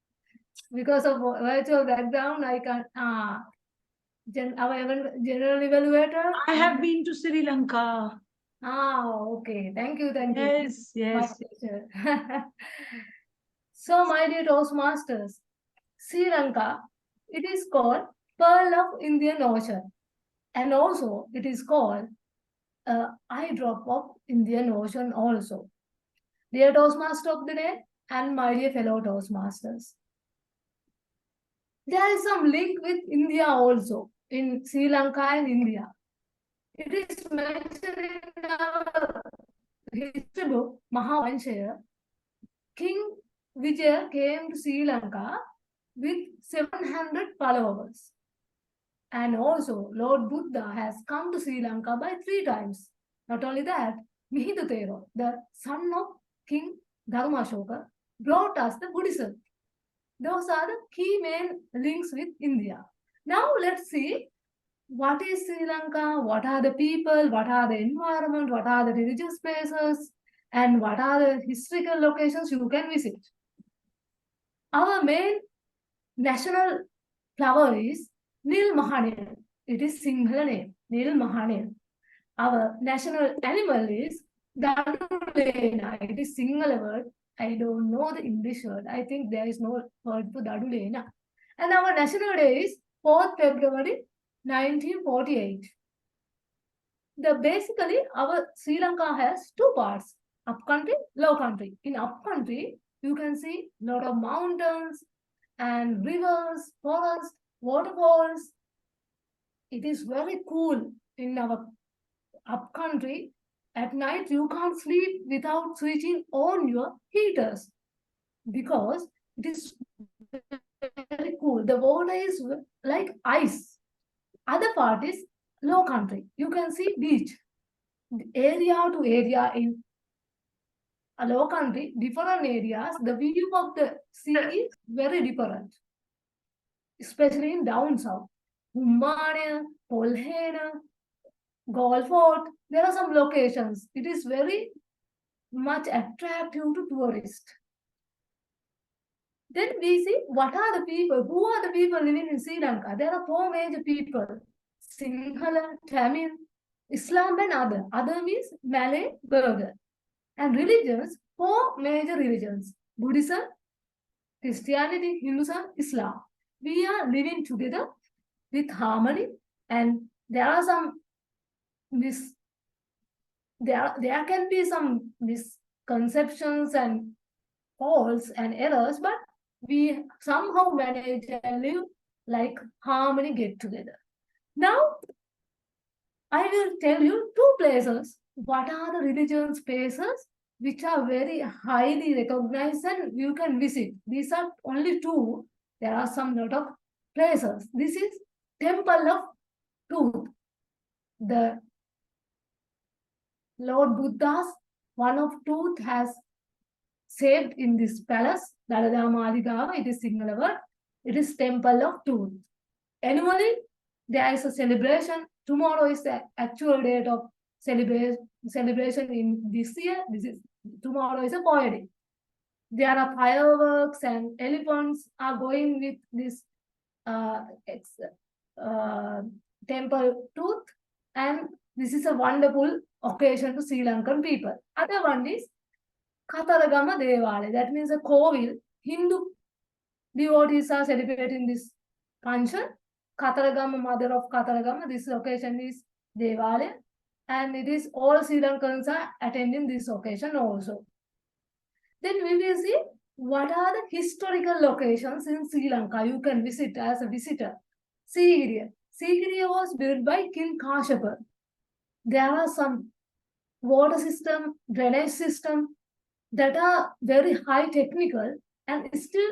Because of virtual background, I can't. Our general evaluator. I have been to Sri Lanka. Okay. Thank you. Thank you. Yes, yes. My teacher. So, my dear Toastmasters, Sri Lanka, it is called Pearl of Indian Ocean. And also, it is called eye drop of Indian Ocean also. Dear Toastmaster of the day and my dear fellow Toastmasters. There is some link with India also in Sri Lanka and India. It is mentioned in our history book, Mahavansha. King Vijay came to Sri Lanka with 700 followers. And also, Lord Buddha has come to Sri Lanka by 3 times. Not only that, Mihidutero, the son of King Dharmashoka, brought us the Buddhism. Those are the key main links with India. Now let's see what is Sri Lanka, what are the people, what are the environment, what are the religious places, and what are the historical locations you can visit. Our main national flower is Nil Mahanil. It is Sinhala name, Nil Mahanil. Our national animal is Dadulena. It is Sinhala word. I don't know the English word. I think there is no word for Dadulena. And our national day is 4th February 1948. Basically, our Sri Lanka has 2 parts, upcountry, low country. In upcountry, you can see a lot of mountains and rivers, forests, waterfalls. It is very cool in our upcountry. At night, you can't sleep without switching on your heaters because it is very cool. The water is like ice. Other part is low country. You can see beach. Area to area in a low country, different areas, the view of the sea is very different. Especially in down south. Kumari, Polhena, Golf Fort, there are some locations. It is very much attractive to tourists. Then we see what are the people, who are the people living in Sri Lanka. There are 4 major people, Sinhala, Tamil, Islam and other. Other means Malay, Burger. And religions, 4 major religions, Buddhism, Christianity, Hinduism, Islam. We are living together with harmony, and there are some there can be some misconceptions and faults and errors, but we somehow manage and live like harmony, get together. Now, I will tell you 2 places. What are the religion spaces which are very highly recognized and you can visit? These are only 2. There are some lot of places. This is Temple of Truth. The Lord Buddha's one of tooth has saved in this palace. Daladama, it is Sinhala word. It is Temple of Truth. Annually, there is a celebration. Tomorrow is the actual date of celebration in this year. Tomorrow is a poetry. There are fireworks and elephants are going with this temple tooth, and this is a wonderful occasion to Sri Lankan people. Other one is Kataragama Devale. That means a Kovil. Hindu devotees are celebrating this function. Kataragama, mother of Kataragama. This occasion is Devale, and it is all Sri Lankans are attending this occasion also. Then we will see what are the historical locations in Sri Lanka you can visit as a visitor? Sigiriya. Sigiriya was built by King Kashyapa. There are some water system, drainage system that are very high technical, and still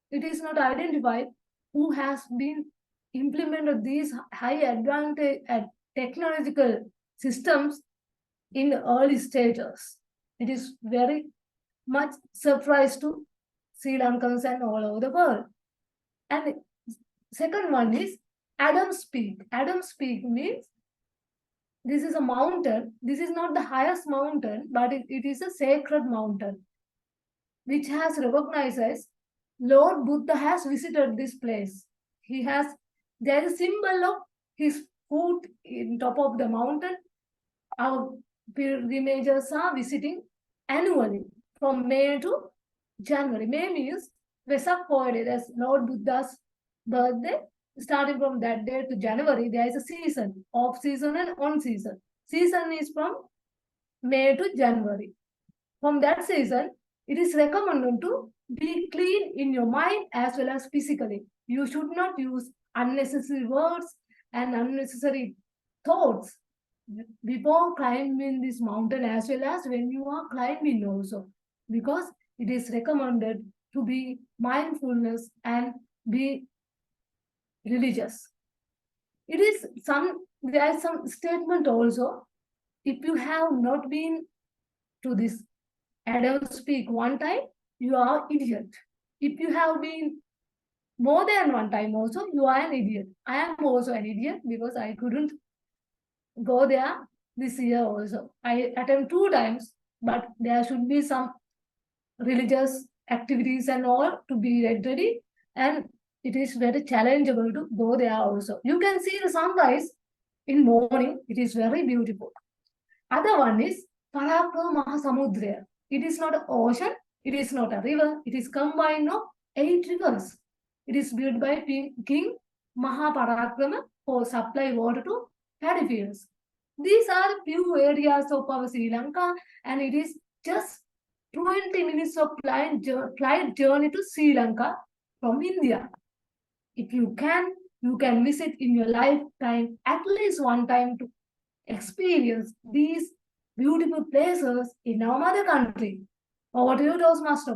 it is not identified who has been implemented these high advantage technological systems in the early stages. It is very much surprise to Sri Lankans and all over the world. And second one is Adam's Peak. Adam's Peak means this is a mountain. This is not the highest mountain, but it is a sacred mountain, which has recognized as Lord Buddha has visited this place. There is a symbol of his foot in top of the mountain. Our pilgrimages are visiting annually from May to January. May means Vesak holiday, that's Lord Buddha's birthday. Starting from that day to January, there is a season, off season and on season. Season is from May to January. From that season, it is recommended to be clean in your mind as well as physically. You should not use unnecessary words and unnecessary thoughts before climbing this mountain as well as when you are climbing also, because it is recommended to be mindfulness and be religious. There is some statement also. If you have not been to this Adam's Peak one time, you are idiot. If you have been more than one time also, you are an idiot. I am also an idiot because I couldn't go there this year also. I attempted 2 times, but there should be some religious activities and all to be ready, and it is very challengeable to go there also. You can see the sunrise in morning. It is very beautiful. Other one is Parakrama Mahasamudra. It is not an ocean. It is not a river. It is combined of 8 rivers. It is built by King Mahaparakrama for supply water to paddy fields. These are few areas of our Sri Lanka, and it is just 20 minutes of flight journey to Sri Lanka from India. If you can visit in your lifetime at least one time to experience these beautiful places in our mother country. Over to you, Toastmaster.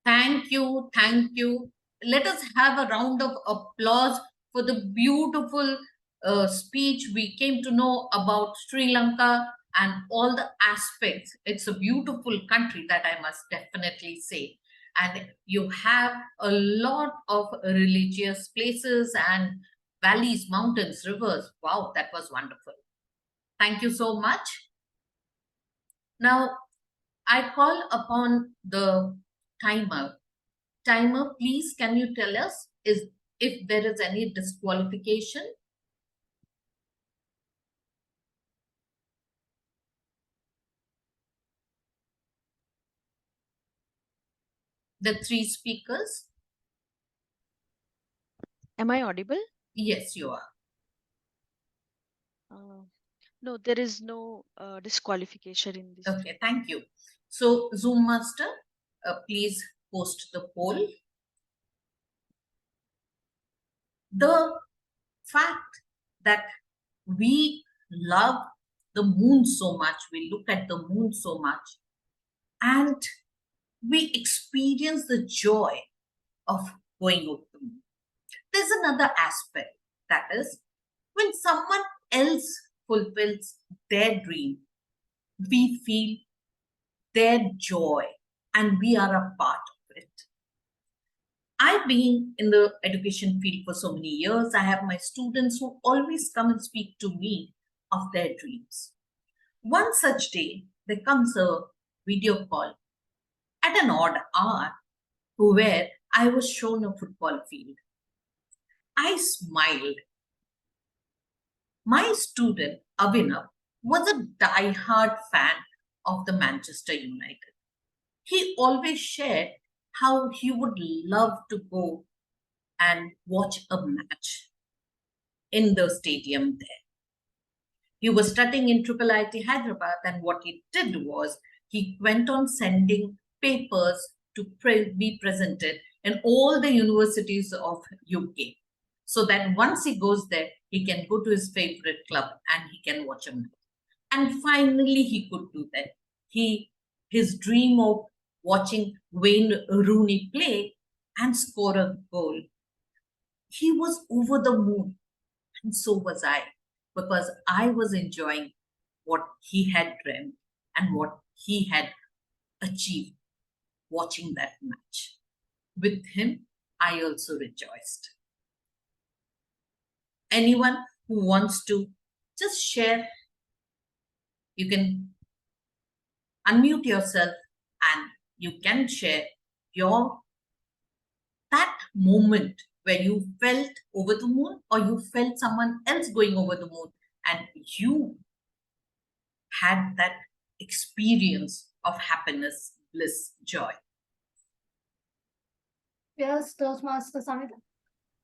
Thank you. Thank you. Let us have a round of applause for the beautiful speech. We came to know about Sri Lanka and all the aspects. It's a beautiful country, that I must definitely say. And you have a lot of religious places and valleys, mountains, rivers. Wow, that was wonderful. Thank you so much. Now, I call upon the timer. Timer, please, can you tell us if there is any disqualification? The 3 speakers. Am I audible? Yes, you are. No, there is no disqualification in this. Okay, thank you. So, Zoom Master, please post the poll. The fact that we love the moon so much, we look at the moon so much, and we experience the joy of going over the moon. There's another aspect, that is, when someone else fulfills their dream, we feel their joy and we are a part of it. I've been in the education field for so many years. I have my students who always come and speak to me of their dreams. One such day, there comes a video call at an odd hour where I was shown a football field. I smiled. My student, Abhinav, was a die-hard fan of the Manchester United. He always shared how he would love to go and watch a match in the stadium there. He was studying in IIIT Hyderabad, and what he did was he went on sending papers to be presented in all the universities of UK. So that once he goes there, he can go to his favorite club and he can watch a match. And finally, he could do that. His dream of watching Wayne Rooney play and score a goal, he was over the moon. And so was I, because I was enjoying what he had dreamt and what he had achieved watching that match. With him, I also rejoiced. Anyone who wants to just share, you can unmute yourself and you can share that moment where you felt over the moon or you felt someone else going over the moon and you had that experience of happiness, bliss, joy. Yes, Toastmaster Samita.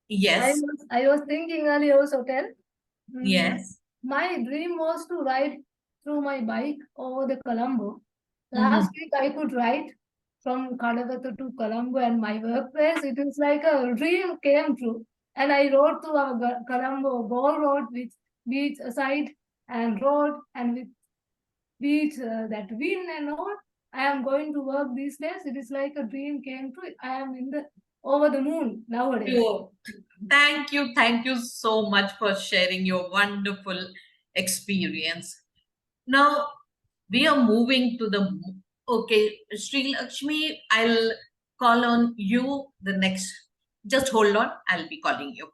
Yes. I was thinking earlier also tell. Yes. My dream was to ride through my bike over the Colombo. Last week I could ride from Kadagata to Colombo and my workplace. It was like a dream came true. And I rode to our Colombo Ball Road with beach side and road and with beach that wind and all. I am going to work these days. It is like a dream came true. I am in the over the moon nowadays. Oh, thank you so much for sharing your wonderful experience. Now we are moving to the Shrilakshmi, I'll call on you the next. Just hold on, I'll be calling you.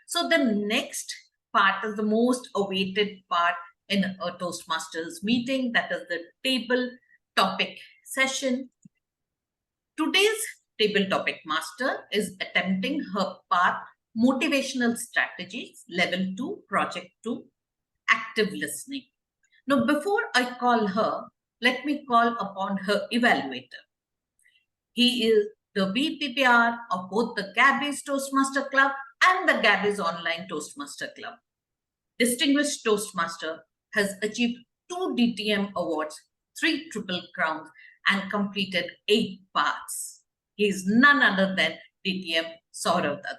So the next part is the most awaited part in a Toastmasters meeting, that is the table topic session. Today's table topic master is attempting her path motivational strategies level 2 project 2 active listening. Now before I call her, let me call upon her evaluator. He is the VPPR of both the Gabbys Toastmaster Club and the Gabbys Online Toastmaster Club. Distinguished Toastmaster has achieved 2 DTM awards, 3 Triple Crowns, and completed 8 paths. He is none other than DTM Saurav Datta.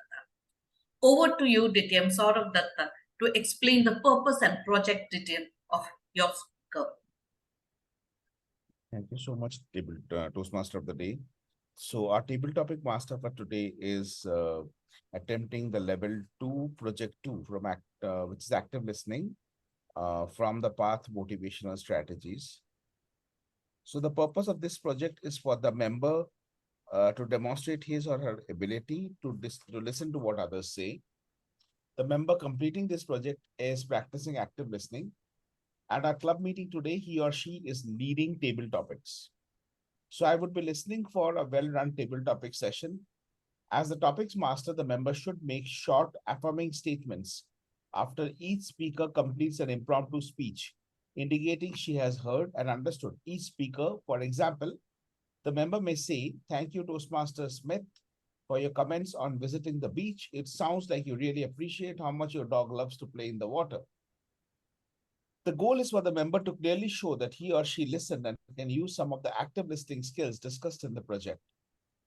Over to you, DTM Saurav Datta, to explain the purpose and project detail of your club. Thank you so much, Toastmaster of the Day. So our table topic master for today is attempting the level 2 project 2 from which is active listening from the path motivational strategies. So the purpose of this project is for the member to demonstrate his or her ability to listen to what others say. The member completing this project is practicing active listening. At our club meeting today, he or she is leading table topics. So I would be listening for a well-run table topic session. As the topics master, the member should make short affirming statements after each speaker completes an impromptu speech, indicating she has heard and understood each speaker. For example, the member may say, "Thank you, Toastmaster Smith, for your comments on visiting the beach. It sounds like you really appreciate how much your dog loves to play in the water." The goal is for the member to clearly show that he or she listened and can use some of the active listening skills discussed in the project.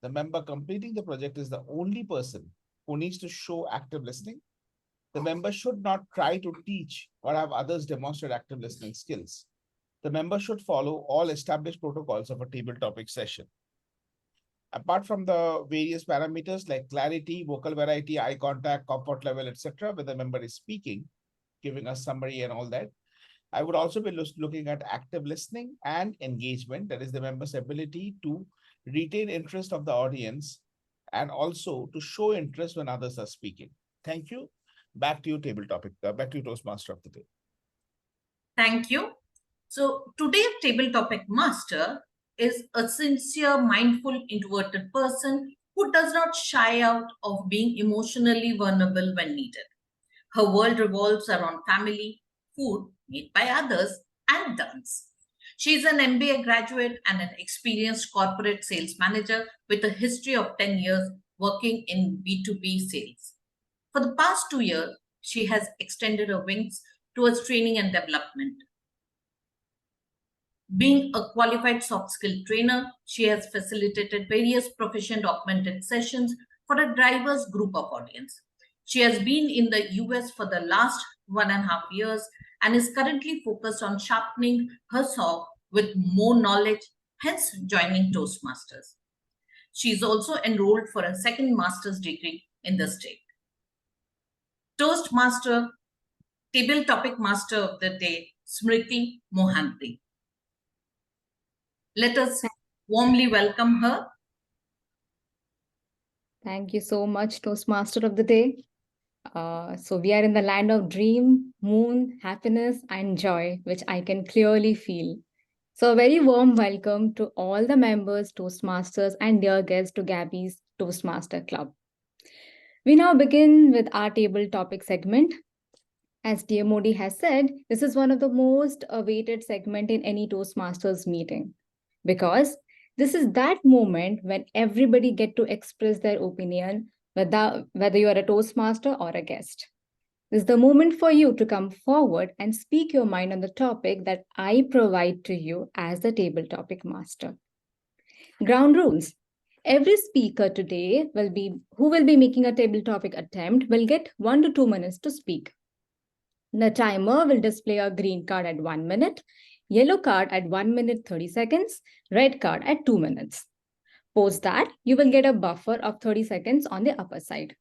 The member completing the project is the only person who needs to show active listening. The member should not try to teach or have others demonstrate active listening skills. The member should follow all established protocols of a table topic session. Apart from the various parameters like clarity, vocal variety, eye contact, comfort level, etc., where the member is speaking, giving us summary and all that, I would also be looking at active listening and engagement, that is the member's ability to retain interest of the audience and also to show interest when others are speaking. Thank you. Back to you, table topic. Back to you, Toastmaster of the Day. Thank you. So today's table topic master is a sincere, mindful, introverted person who does not shy out of being emotionally vulnerable when needed. Her world revolves around family, food made by others, and dance. She is an MBA graduate and an experienced corporate sales manager with a history of 10 years working in B2B sales. For the past 2 years, she has extended her wings towards training and development. Being a qualified soft skill trainer, she has facilitated various proficient augmented sessions for a diverse group of audience. She has been in the US for the last 1.5 years and is currently focused on sharpening her saw with more knowledge, hence joining Toastmasters. She is also enrolled for a second master's degree in the state. Toastmaster, Table Topic Master of the Day, Smruti Mohanty. Let us warmly welcome her. Thank you so much, Toastmaster of the Day. So we are in the land of dream, moon, happiness, and joy, which I can clearly feel. So a very warm welcome to all the members, Toastmasters, and dear guests to Gabbys Toastmaster Club. We now begin with our table topic segment. As TMOD has said, this is one of the most awaited segment in any Toastmasters meeting, because this is that moment when everybody get to express their opinion, whether you are a Toastmaster or a guest. This is the moment for you to come forward and speak your mind on the topic that I provide to you as the table topic master. Ground rules. Every speaker today who will be making a table topic attempt will get 1 to 2 minutes to speak. The timer will display a green card at 1 minute, yellow card at 1 minute 30 seconds, red card at 2 minutes. Post that, you will get a buffer of 30 seconds on the upper side.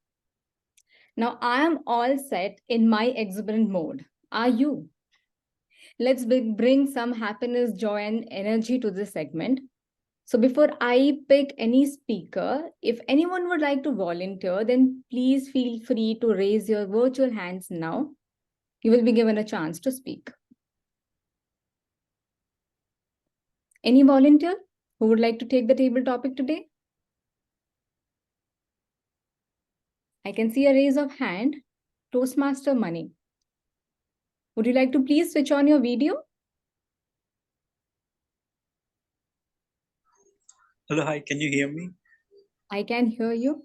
Now, I am all set in my exuberant mode. Are you? Let's bring some happiness, joy, and energy to this segment. So before I pick any speaker, if anyone would like to volunteer, then please feel free to raise your virtual hands now. You will be given a chance to speak. Any volunteer who would like to take the table topic today? I can see a raise of hand. Toastmaster Money. Would you like to please switch on your video? Hello, hi, can you hear me? I can hear you.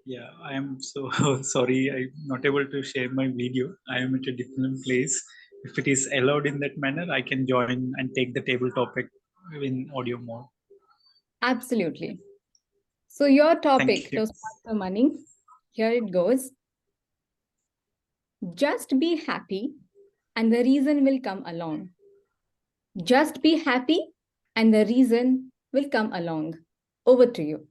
Yeah, I am so sorry, I'm not able to share my video. I am at a different place. If it is allowed in that manner, I can join and take the table topic in audio mode. Absolutely. So your topic, Toastmaster Money, here it goes. Just be happy and the reason will come along. Just be happy and the reason will come along. Over to you.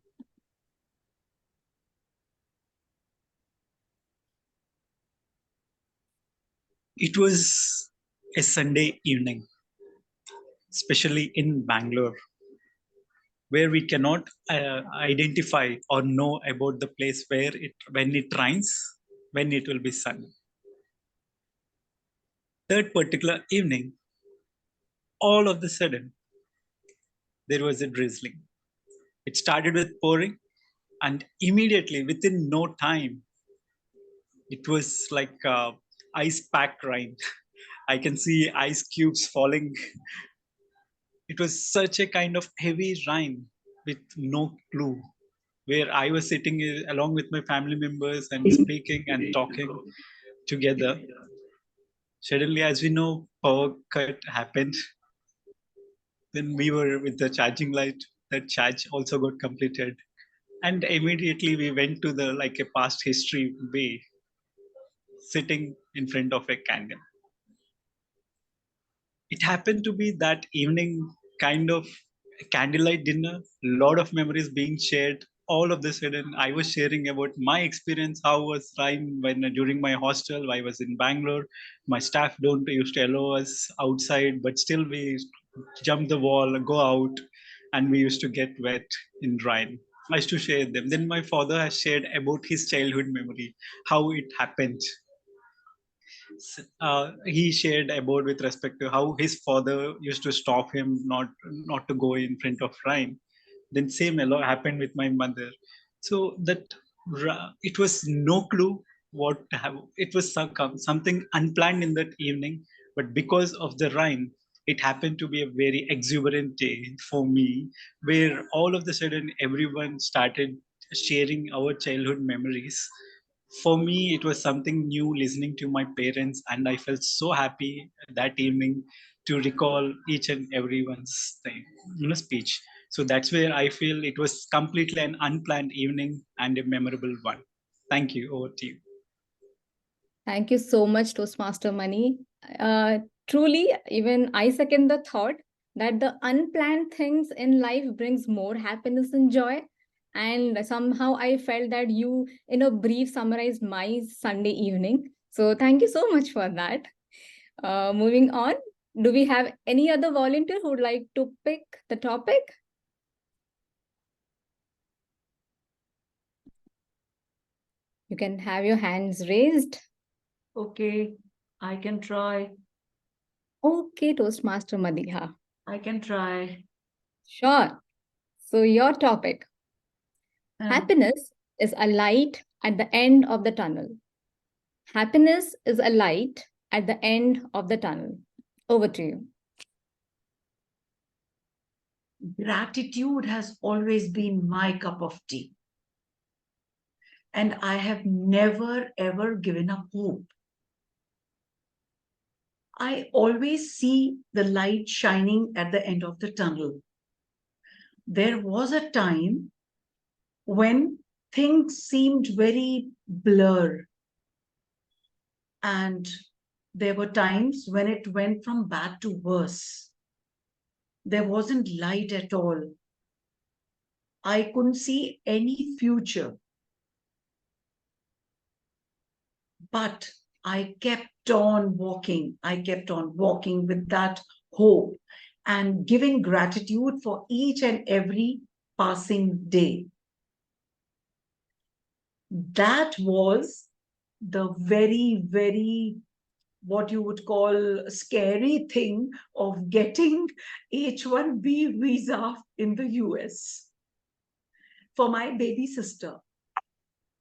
It was a Sunday evening, especially in Bangalore, where we cannot identify or know about the place where when it rains, when it will be sunny. That particular evening, all of the sudden, there was a drizzling. It started with pouring, and immediately, within no time, it was like ice pack rain. I can see ice cubes falling. It was such a kind of heavy rain with no clue, where I was sitting along with my family members and speaking and talking together. Suddenly, as we know, power cut happened. Then we were with the charging light. That charge also got completed. And immediately we went to the like a past history way, sitting in front of a candle. It happened to be that evening kind of a candlelight dinner, lot of memories being shared. All of the sudden, I was sharing about my experience, how was time when during my hostel, I was in Bangalore. My staff don't used to allow us outside, but still we jump the wall, go out, and we used to get wet in rain. I used to share them. Then my father has shared about his childhood memory, how it happened. He shared about with respect to how his father used to stop him not to go in front of rain. Then same happened with my mother. So that it was no clue what to have. It was something unplanned in that evening, but because of the rain, it happened to be a very exuberant day for me, where all of the sudden everyone started sharing our childhood memories. For me, it was something new listening to my parents, and I felt so happy that evening to recall each and everyone's thing, speech. So that's where I feel it was completely an unplanned evening and a memorable one. Thank you. Over to you. Thank you so much, Toastmaster Mani. Truly, even I second the thought that the unplanned things in life brings more happiness and joy. And somehow I felt that you, in a brief, summarized my Sunday evening. So thank you so much for that. Moving on, do we have any other volunteer who would like to pick the topic? You can have your hands raised. Okay, I can try. Okay, Toastmaster Madiha. I can try. Sure. So your topic. Happiness is a light at the end of the tunnel. Happiness is a light at the end of the tunnel. Over to you. Gratitude has always been my cup of tea. And I have never, ever given up hope. I always see the light shining at the end of the tunnel. There was a time when things seemed very blur. And there were times when it went from bad to worse. There wasn't light at all. I couldn't see any future. But I kept on walking. I kept on walking with that hope and giving gratitude for each and every passing day. That was the very, very, what you would call scary thing of getting H-1B visa in the US. For my baby sister,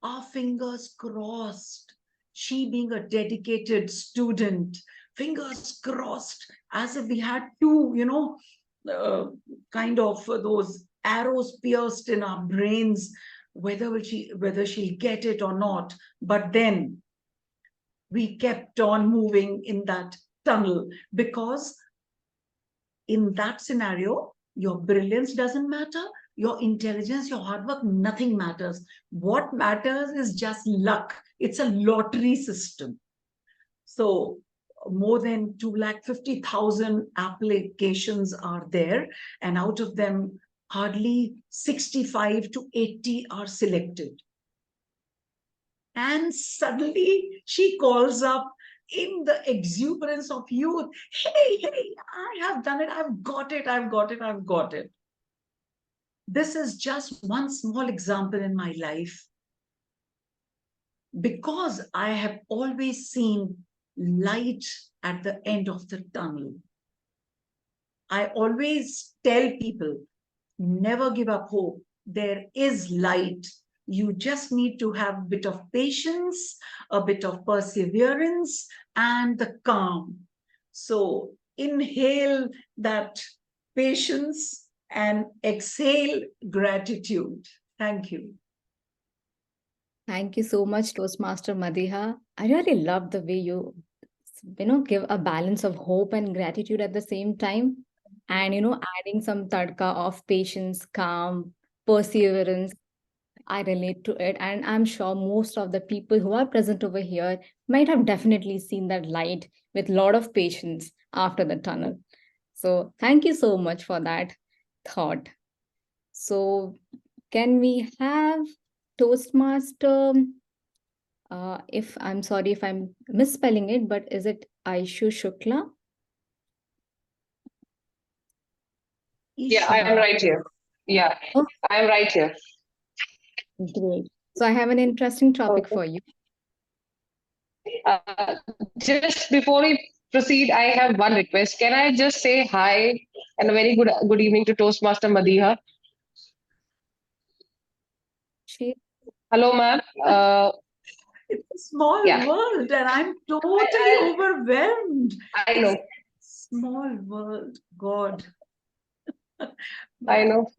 our fingers crossed. She being a dedicated student, fingers crossed, as if we had two, kind of those arrows pierced in our brains, whether she'll get it or not. But then we kept on moving in that tunnel, because in that scenario, your brilliance doesn't matter, your intelligence, your hard work, nothing matters. What matters is just luck. It's a lottery system. So more than 250,000 applications are there, and out of them, hardly 65 to 80 are selected. And suddenly she calls up in the exuberance of youth, hey, I have done it, I've got it, I've got it, I've got it. This is just one small example in my life. Because I have always seen light at the end of the tunnel. I always tell people, never give up hope. There is light. You just need to have a bit of patience, a bit of perseverance, and the calm. So inhale that patience and exhale gratitude. Thank you. Thank you so much, Toastmaster Madiha. I really love the way you give a balance of hope and gratitude at the same time. And, adding some tadka of patience, calm, perseverance. I relate to it. And I'm sure most of the people who are present over here might have definitely seen that light with a lot of patience after the tunnel. So thank you so much for that thought. So can we have Toastmaster, if I'm sorry if I'm misspelling it, but is it Aishu Shukla? Yeah, I am right here. Yeah, oh. I am right here. Great. So I have an interesting topic for you. Just before we proceed, I have one request. Can I just say hi and a very good evening to Toastmaster Madiha? Hello, ma'am. It's a small world, and I'm totally overwhelmed. I know. Small world, God. I know.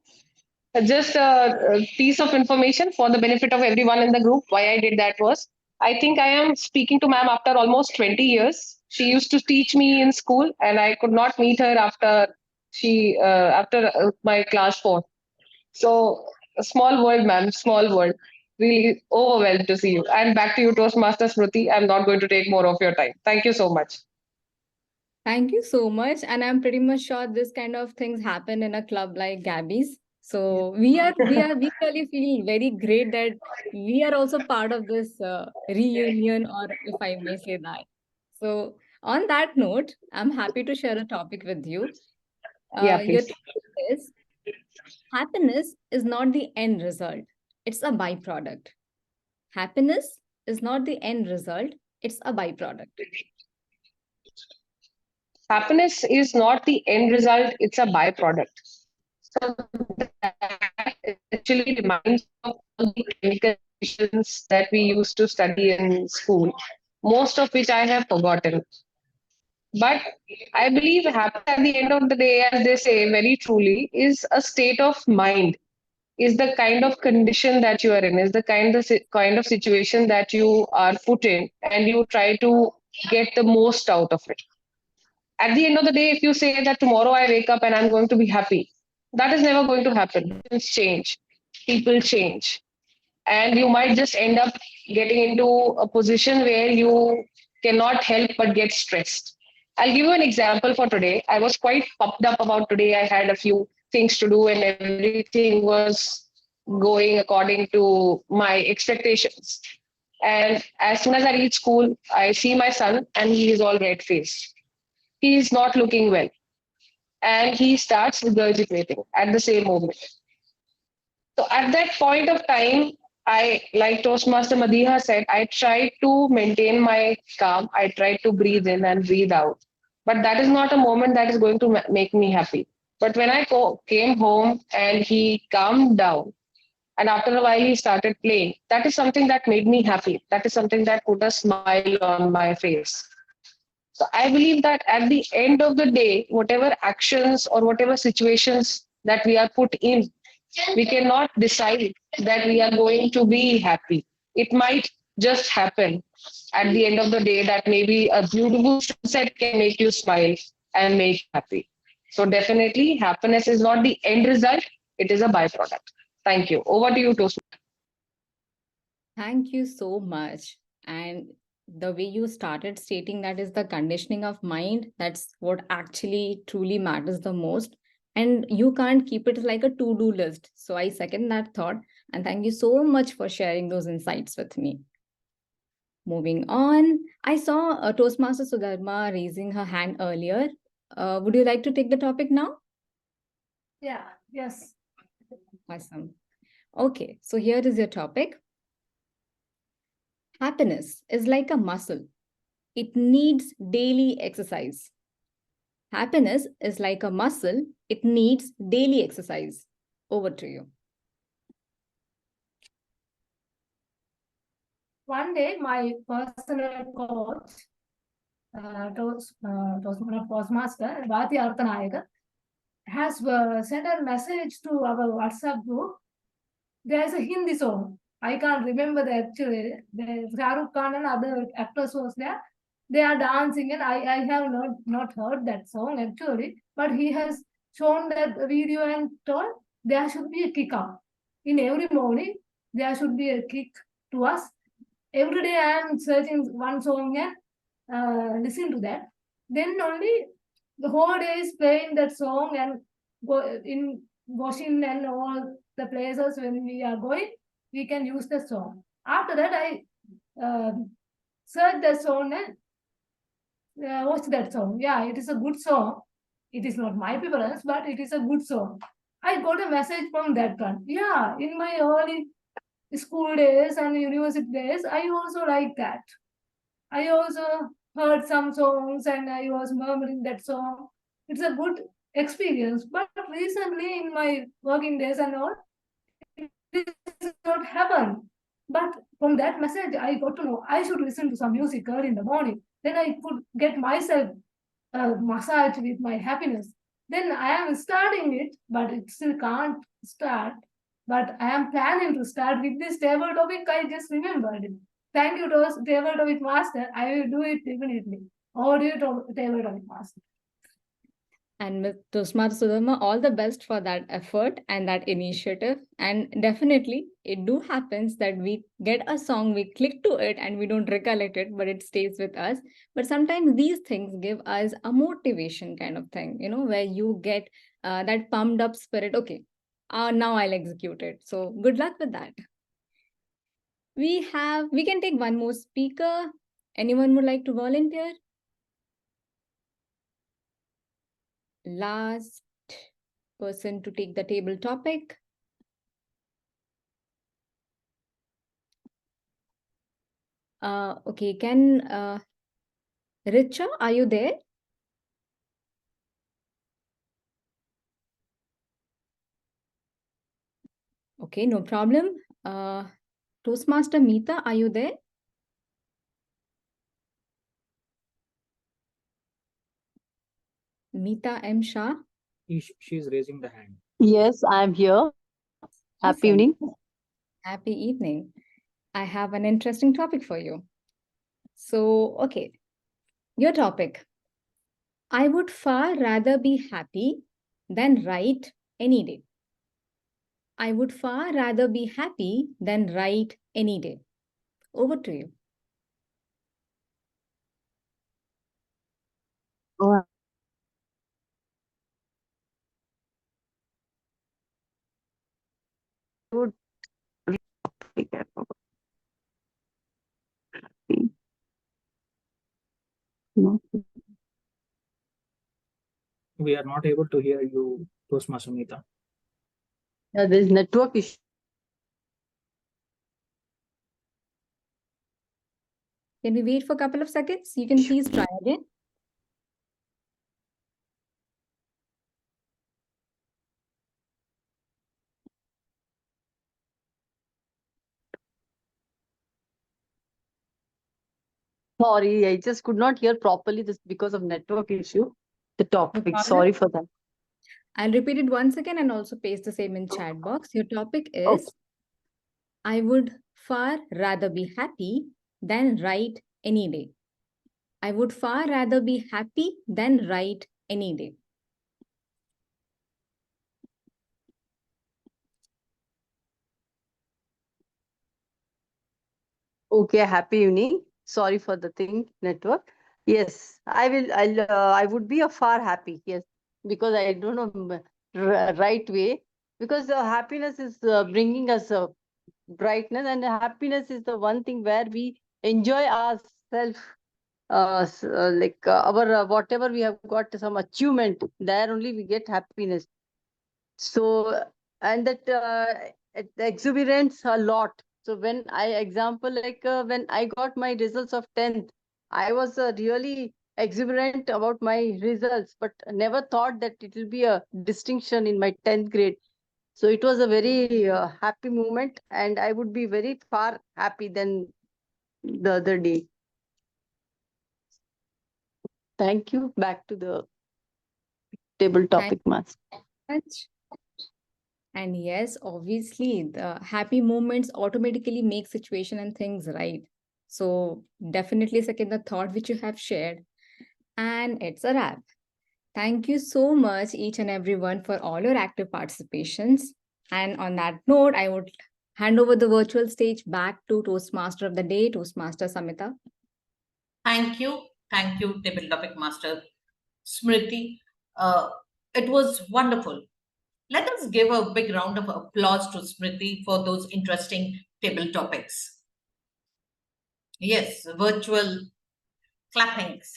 Just a piece of information for the benefit of everyone in the group. Why I did that was I think I am speaking to ma'am after almost 20 years. She used to teach me in school, and I could not meet her after my class 4. So, a small world, ma'am, small world. Really overwhelmed to see you. And back to you, Toastmaster Smruti. I'm not going to take more of your time. Thank you so much. Thank you so much. And I'm pretty much sure this kind of things happen in a club like Gabbys. So we really feel very great that we are also part of this reunion, or if I may say that. So on that note, I'm happy to share a topic with you. Yeah, Your please. topic is happiness is not the end result. It's a byproduct. Happiness is not the end result. It's a byproduct. Happiness is not the end result, it's a byproduct. So that actually reminds me of all the chemical reactions that we used to study in school, most of which I have forgotten. But I believe happiness at the end of the day, as they say very truly, is a state of mind, is the kind of condition that you are in, is the kind of situation that you are put in, and you try to get the most out of it. At the end of the day, if you say that tomorrow I wake up and I'm going to be happy, that is never going to happen. Things change, people change, and you might just end up getting into a position where you cannot help but get stressed. I'll give you an example for today. I was quite pumped up about today. I had a few things to do and everything was going according to my expectations. And as soon as I reach school, I see my son and he is all red faced. He is not looking well. And he starts regurgitating at the same moment. So at that point of time, I, like Toastmaster Madiha said, I tried to maintain my calm. I tried to breathe in and breathe out. But that is not a moment that is going to make me happy. But when I came home and he calmed down, and after a while he started playing, that is something that made me happy. That is something that put a smile on my face. So I believe that at the end of the day, whatever actions or whatever situations that we are put in, we cannot decide that we are going to be happy. It might just happen at the end of the day that maybe a beautiful sunset can make you smile and make you happy. So definitely happiness is not the end result, it is a byproduct. Thank you. Over to you, Toast. Thank you so much. And the way you started stating that is the conditioning of mind, that's what actually truly matters the most. And you can't keep it like a to-do list. So I second that thought. And thank you so much for sharing those insights with me. Moving on, I saw Toastmaster Sudharma raising her hand earlier. Would you like to take the topic now? Yeah, yes. Awesome. Okay, so here is your topic. Happiness is like a muscle. It needs daily exercise. Happiness is like a muscle. It needs daily exercise. Over to you. One day, my personal coach, Toastmaster, Vati Arthanayaka, has sent a message to our WhatsApp group. There is a Hindi song. I can't remember the actually. The Shahrukh Khan and other actors was there. They are dancing, and I have not heard that song actually. But he has shown that video and told there should be a kick up. In every morning, there should be a kick to us. Every day I am searching one song and listen to that. Then only the whole day is playing that song and go in washing and all the places when we are going, we can use the song. After that, I search the song and watch that song. Yeah, it is a good song. It is not my preference, but it is a good song. I got a message from that one. Yeah, in my early school days and university days, I also like that. I also heard some songs and I was murmuring that song. It's a good experience. But recently in my working days and all, it does not happen. But from that message, I got to know I should listen to some music early in the morning. Then I could get myself massage with my happiness. Then I am starting it, but it still can't start. But I am planning to start with this table topic. I just remembered it. thank you, Tabletop Master. I will do it definitely. Or do you Tabletop Master? And with Toastmaster Sudharma, all the best for that effort and that initiative. And definitely, it do happens that we get a song, we click to it and we don't recollect it, but it stays with us. But sometimes these things give us a motivation kind of thing, you know, where you get that pumped up spirit. Okay, now I'll execute it. So good luck with that. We can take one more speaker. Anyone would like to volunteer? Last person to take the table topic. Okay, can Richa, are you there? Okay, no problem. Toastmaster Meeta, are you there? Meeta M. Shah. She's raising the hand. Yes, I'm here. Happy Awesome. evening. Happy evening. I have an interesting topic for you. So, okay, your topic. I would far rather be happy than write any day. I would far rather be happy than write any day. Over to you. Oh, I would no. We are not able to hear you, Toastmaster Meeta. Yeah, there's network issue. Can we wait for a couple of seconds? You can please try again. Sorry, I just could not hear properly this because of network issue. The No topic. problem. Sorry for that. I'll repeat it once again and also paste the same in chat box. Your topic is, Okay. I would far rather be happy than write any day. I would far rather be happy than write any day. Okay, happy evening. Sorry for the thing, network. Yes, I would be a far happy. Yes, because I don't know right way. Because happiness is bringing us brightness, and happiness is the one thing where we enjoy ourselves. Our whatever we have got some achievement, there only we get happiness. So, and that it exuberates a lot. So when when I got my results of 10th, I was really exuberant about my results, but never thought that it will be a distinction in my 10th grade. So it was a very happy moment, and I would be very far happy than the other day. Thank you. Back to the table topic, Master. Much. And yes, obviously, the happy moments automatically make situation and things right. So definitely second the thought which you have shared. And it's a wrap. Thank you so much, each and everyone, for all your active participations. And on that note, I would hand over the virtual stage back to Toastmaster of the Day, Toastmaster Samita. Thank you. Thank you, Table Topic Master Smriti. It was wonderful. Let us give a big round of applause to Smriti for those interesting table topics. Yes, virtual clappings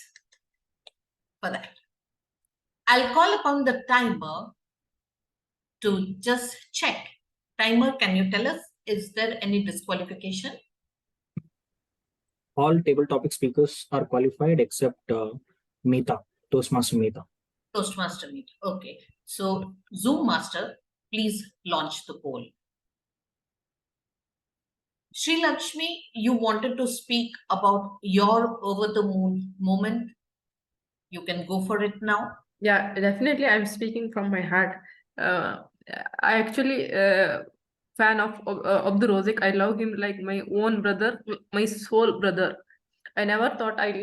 for that. I'll call upon the timer to just check. Timer, can you tell us, is there any disqualification? All table topic speakers are qualified except Meeta, Toastmaster Meeta. Toastmaster Meet. Okay. So Zoom Master, please launch the poll. Shrilakshmi, you wanted to speak about your over the moon moment. You can go for it now. Yeah, definitely. I'm speaking from my heart. I actually fan of the Rosic. I love him like my own brother, my soul brother. I never thought I'll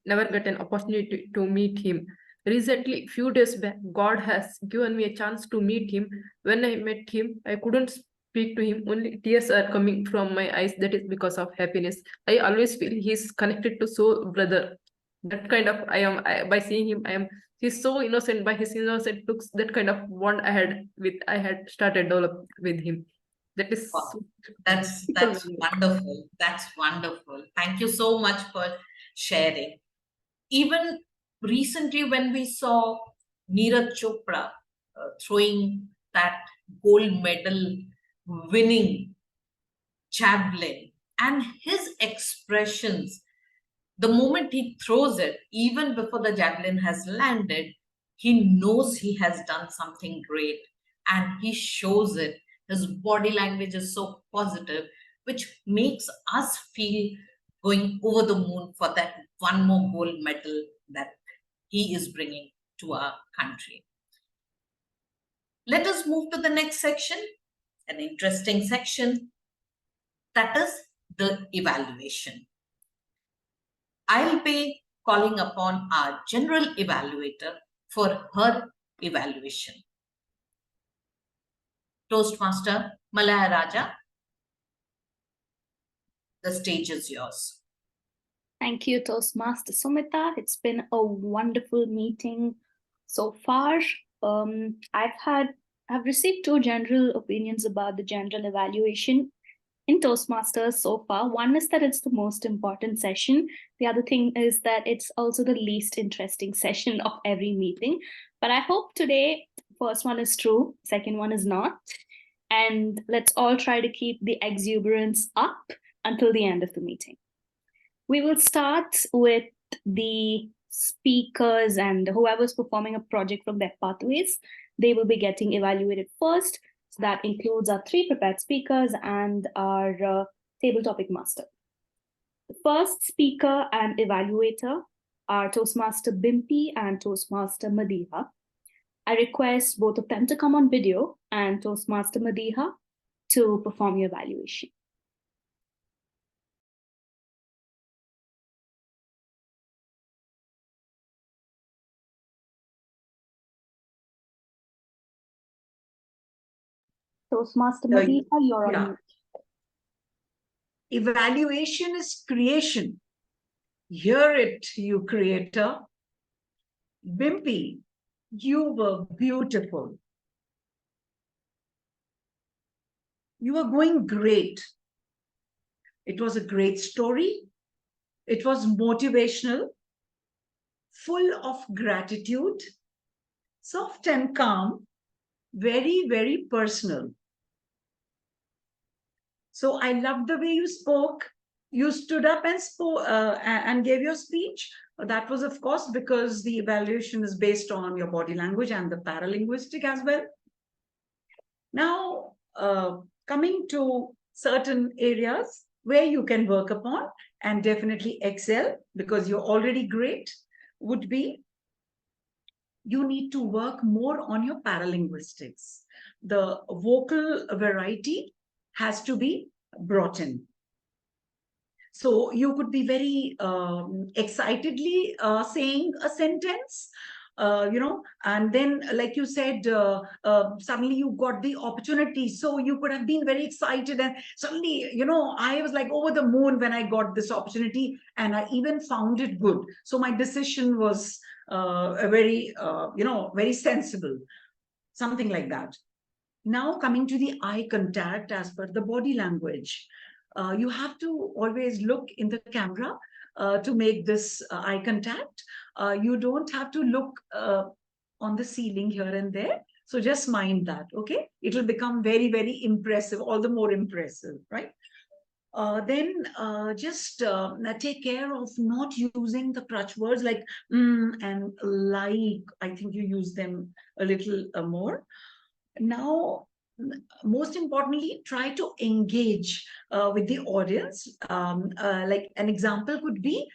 never get an opportunity to meet him. Recently, few days back, God has given me a chance to meet him. When I met him, I couldn't speak to him. Only tears are coming from my eyes. That is because of happiness. I always feel he's connected to soul brother. That kind of by seeing him, he's so innocent. By his innocent looks, that kind of bond I had started develop with him. That is wow. That's wonderful. That's wonderful. Thank you so much for sharing. Even recently, when we saw Neeraj Chopra throwing that gold medal winning javelin, and his expressions, the moment he throws it, even before the javelin has landed, he knows he has done something great and he shows it. His body language is so positive, which makes us feel going over the moon for that one more gold medal that he is bringing to our country. Let us move to the next section, an interesting section, that is the evaluation. I'll be calling upon our general evaluator for her evaluation. Toastmaster Malya Raja, the stage is yours. Thank you, Toastmaster Sumita. It's been a wonderful meeting so far. I've received 2 general opinions about the general evaluation in Toastmasters so far. One is that it's the most important session. The other thing is that it's also the least interesting session of every meeting. But I hope today, first one is true, second one is not. And let's all try to keep the exuberance up until the end of the meeting. We will start with the speakers and whoever's performing a project from their pathways. They will be getting evaluated first. So that includes our 3 prepared speakers and our table topic master. The first speaker and evaluator are Toastmaster Bimpy and Toastmaster Madiha. I request both of them to come on video and Toastmaster Madiha to perform your evaluation. Toastmaster Madiha, you're on mute. Evaluation is creation. Hear it, you creator. Bimpy, you were beautiful. You were going great. It was a great story. It was motivational, full of gratitude, soft and calm, very, very personal. So I loved the way you spoke. You stood up and spoke and gave your speech. That was, of course, because the evaluation is based on your body language and the paralinguistic as well. Now, coming to certain areas where you can work upon and definitely excel because you're already great would be you need to work more on your paralinguistics. The vocal variety has to be brought in. So you could be very excitedly saying a sentence, and then, like you said, suddenly you got the opportunity. So you could have been very excited and suddenly, I was like over the moon when I got this opportunity and I even found it good. So my decision was very sensible, something like that. Now coming to the eye contact as per the body language. You have to always look in the camera to make this eye contact. You don't have to look on the ceiling here and there. So just mind that, okay? It will become very, very impressive, all the more impressive, right? Then just take care of not using the crutch words like and like. I think you use them a little more. Now, most importantly, try to engage with the audience. Like an example could be,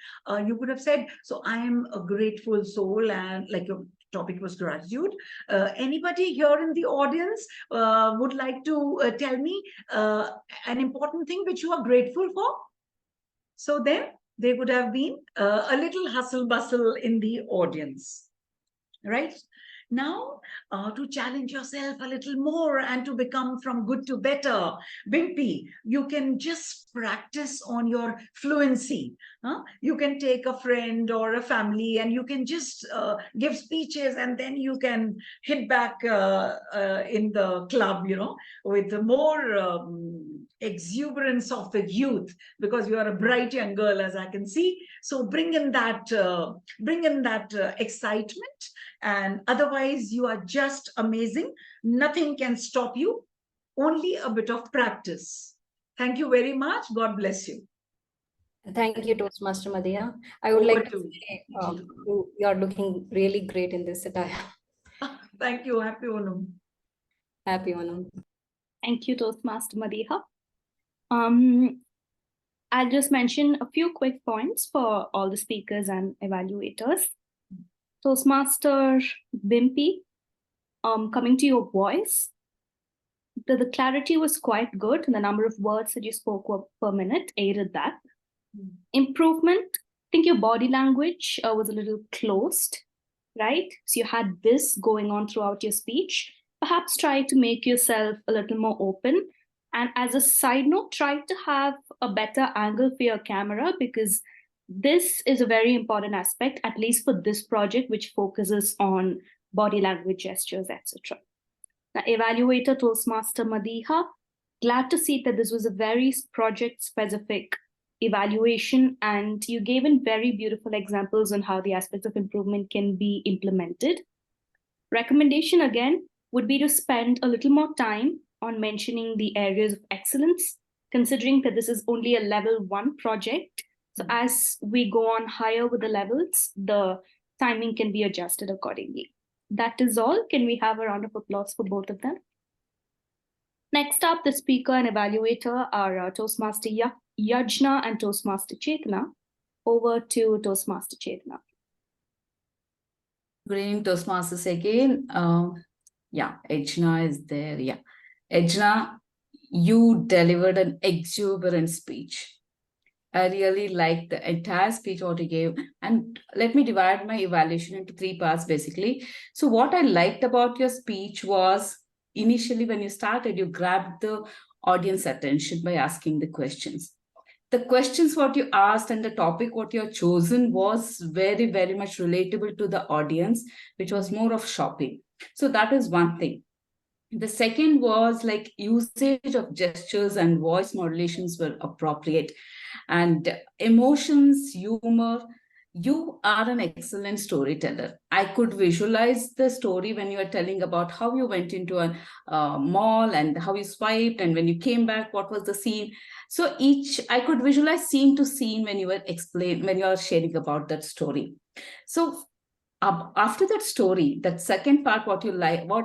you could have said, so I am a grateful soul, and like topic was gratitude. Anybody here in the audience would like to tell me an important thing which you are grateful for? So then there would have been a little hustle bustle in the audience, right? Now, to challenge yourself a little more and to become from good to better, Bimpy, you can just practice on your fluency. You can take a friend or a family and you can just give speeches, and then you can hit back in the club, with more exuberance of the youth, because you are a bright young girl, as I can see. So bring in that excitement. And otherwise, you are just amazing. Nothing can stop you. Only a bit of practice. Thank you very much. God bless you. Thank you, Toastmaster Madiha. I would like to say you are looking really great in this attire. Thank you. Happy Onam. Happy Onam. Thank you, Toastmaster Madiha. I'll just mention a few quick points for all the speakers and evaluators. Toastmaster Bimpy, coming to your voice, the clarity was quite good, and the number of words that you spoke per minute aided that. Improvement, I think your body language was a little closed, right? So you had this going on throughout your speech. Perhaps try to make yourself a little more open. And as a side note, try to have a better angle for your camera, because this is a very important aspect, at least for this project, which focuses on body language, gestures, etc. Now, evaluator Toastmaster Madiha, glad to see that this was a very project-specific evaluation, and you gave in very beautiful examples on how the aspects of improvement can be implemented. Recommendation, again, would be to spend a little more time on mentioning the areas of excellence, considering that this is only a level 1 project. So as we go on higher with the levels, the timing can be adjusted accordingly. That is all. Can we have a round of applause for both of them? Next up, the speaker and evaluator are Toastmaster Yajna and Toastmaster Chetana. Over to Toastmaster Chetana. Good evening, Toastmasters again. Yajna is there. Yajna, you delivered an exuberant speech. I really liked the entire speech what you gave. And let me divide my evaluation into 3 parts, basically. So what I liked about your speech was, initially when you started, you grabbed the audience attention by asking the questions. The questions what you asked and the topic what you have chosen was very, very much relatable to the audience, which was more of shopping. So that is one thing. The second was like usage of gestures and voice modulations were appropriate. And emotions, humor, you are an excellent storyteller. I could visualize the story when you were telling about how you went into a mall and how you swiped, and when you came back, what was the scene. So I could visualize scene to scene when you were sharing about that story. So after that story, that second part, what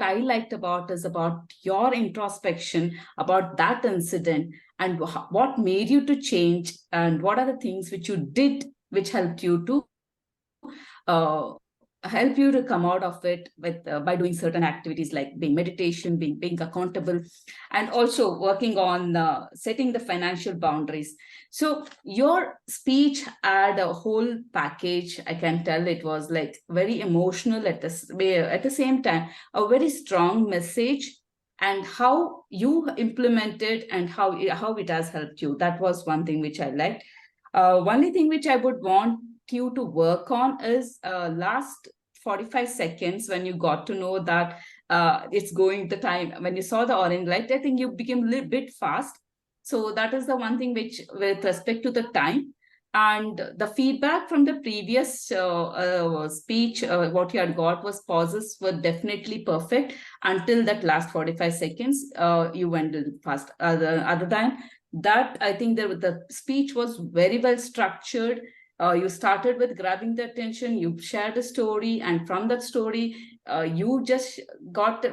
I liked about is about your introspection about that incident and what made you to change, and what are the things which you did which helped you to come out of it with by doing certain activities like being meditation, being accountable, and also working on setting the financial boundaries. So your speech had a whole package. I can tell it was like very emotional at the same time, a very strong message, and how you implemented and how it has helped you. That was one thing which I liked. Only thing which I would want you to work on is last 45 seconds when you got to know that it's going the time. When you saw the orange light, I think you became a little bit fast. So that is the one thing which, with respect to the time, and the feedback from the previous speech, what you had got was pauses were definitely perfect until that last 45 seconds. You went a little fast. Other than that, I think the speech was very well structured. You started with grabbing the attention, you shared a story, and from that story, you just brought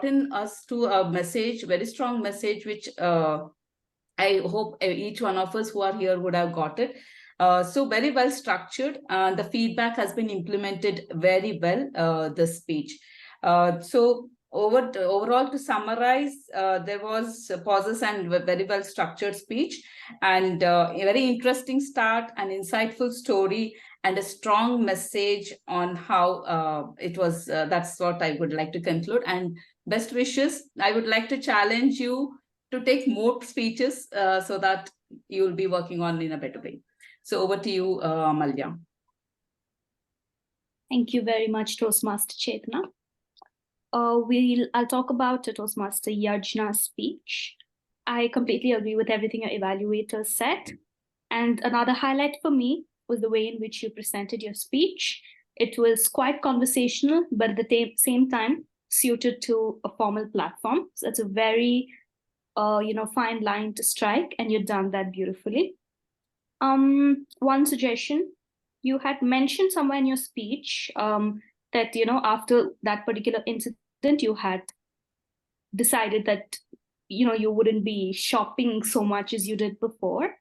in us to a message, very strong message, which I hope each one of us who are here would have got it. So very well structured. The feedback has been implemented very well, the speech. So overall, to summarize, there was pauses and very well structured speech, and a very interesting start, an insightful story, and a strong message on how it was. That's what I would like to conclude. And best wishes. I would like to challenge you to take more speeches so that you will be working on in a better way. So over to you, Malya. Thank you very much, Toastmaster Chetana. I'll talk about Toastmaster Yajna's speech. I completely agree with everything your evaluator said. And another highlight for me was the way in which you presented your speech. It was quite conversational, but at the same time, suited to a formal platform. So it's a very, fine line to strike, and you've done that beautifully. One suggestion, you had mentioned somewhere in your speech that, after that particular incident, you had decided that, you wouldn't be shopping so much as you did before.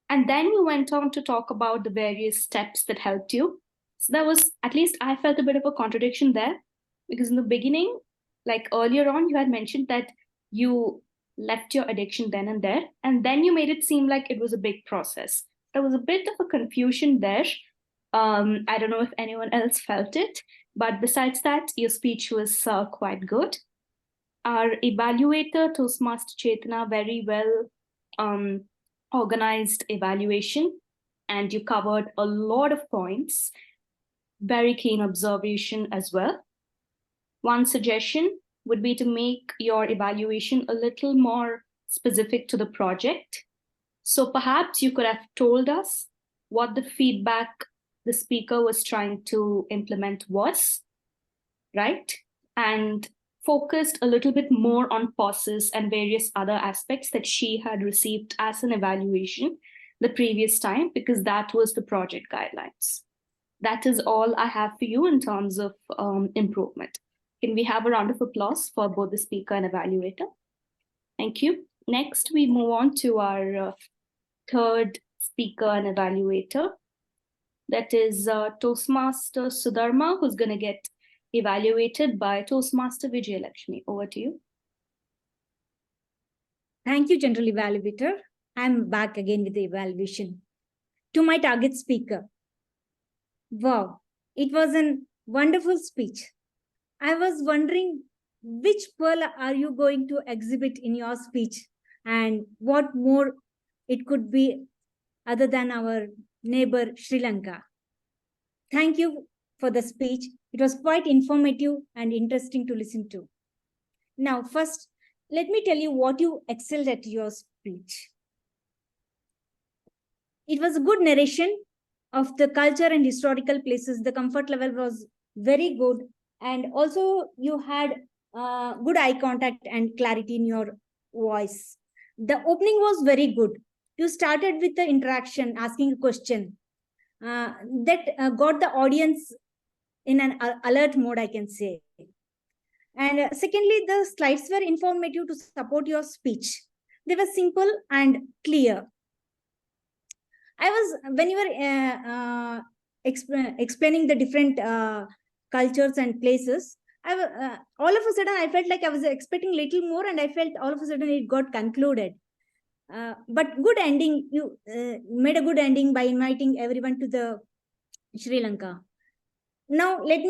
And then you went on to talk about the various steps that helped you. So that was, at least I felt a bit of a contradiction there, because in the beginning, like earlier on, you had mentioned that you left your addiction then and there, and then you made it seem like it was a big process. There was a bit of a confusion there. I don't know if anyone else felt it, but besides that, your speech was quite good. Our evaluator, Toastmaster Chetana, very well organized evaluation, and you covered a lot of points. Very keen observation as well. One suggestion would be to make your evaluation a little more specific to the project. So perhaps you could have told us what the feedback the speaker was trying to implement was, right? And focused a little bit more on pauses and various other aspects that she had received as an evaluation the previous time, because that was the project guidelines. That is all I have for you in terms of improvement. Can we have a round of applause for both the speaker and evaluator? Thank you. Next, we move on to our third speaker and evaluator. That is Toastmaster Sudharma, who's going to get evaluated by Toastmaster Vijayalakshmi. Over to you. Thank you, General Evaluator. I'm back again with the evaluation. To my target speaker. Wow, it was a wonderful speech. I was wondering which pearl are you going to exhibit in your speech, and what more it could be other than our neighbor Sri Lanka. Thank you for the speech. It was quite informative and interesting to listen to. Now, first, let me tell you what you excelled at your speech. It was a good narration of the culture and historical places. The comfort level was very good. And also you had good eye contact and clarity in your voice. The opening was very good. You started with the interaction, asking a question that got the audience in an alert mode, I can say. And secondly, the slides were informative to support your speech. They were simple and clear. When you were explaining the different cultures and places, all of a sudden I felt like I was expecting a little more, and I felt all of a sudden it got concluded. But good ending, you made a good ending by inviting everyone to the Sri Lanka. Now let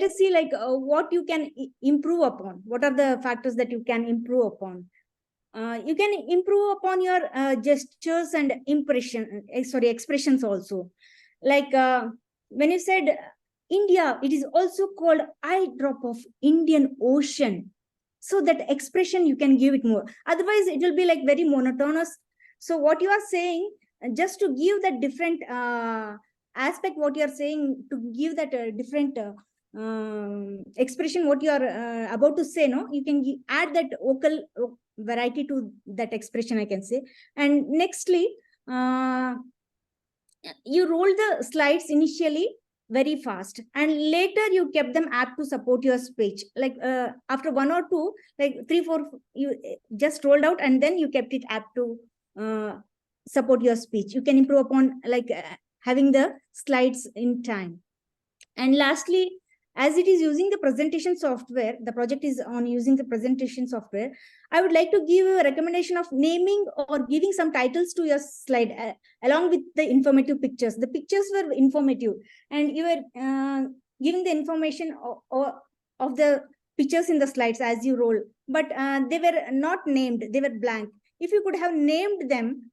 us see what you can improve upon. What are the factors that you can improve upon? You can improve upon your gestures and expressions also. Like when you said India, it is also called eye drop of Indian Ocean. So that expression you can give it more. Otherwise, it will be like very monotonous. So what you are saying, just to give that different aspect, what you are saying, to give that different expression, what you are about to say, no, you can add that vocal variety to that expression, I can say. And nextly, you rolled the slides initially very fast, and later you kept them apt to support your speech. Like after one or two, like 3, 4, you just rolled out, and then you kept it apt to support your speech. You can improve upon having the slides in time. And lastly, as it is using the presentation software, the project is on using the presentation software, I would like to give you a recommendation of naming or giving some titles to your slide along with the informative pictures. The pictures were informative, and you were giving the information of the pictures in the slides as you roll, but they were not named, they were blank. If you could have named them,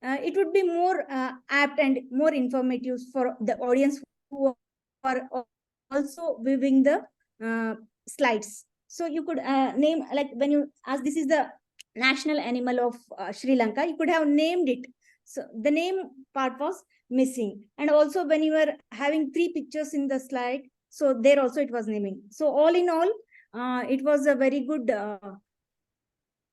it would be more apt and more informative for the audience who are also viewing the slides. So you could name, like when you ask, this is the national animal of Sri Lanka, you could have named it. So the name part was missing. And also when you were having 3 pictures in the slide, so there also it was naming. So all in all, it was a very good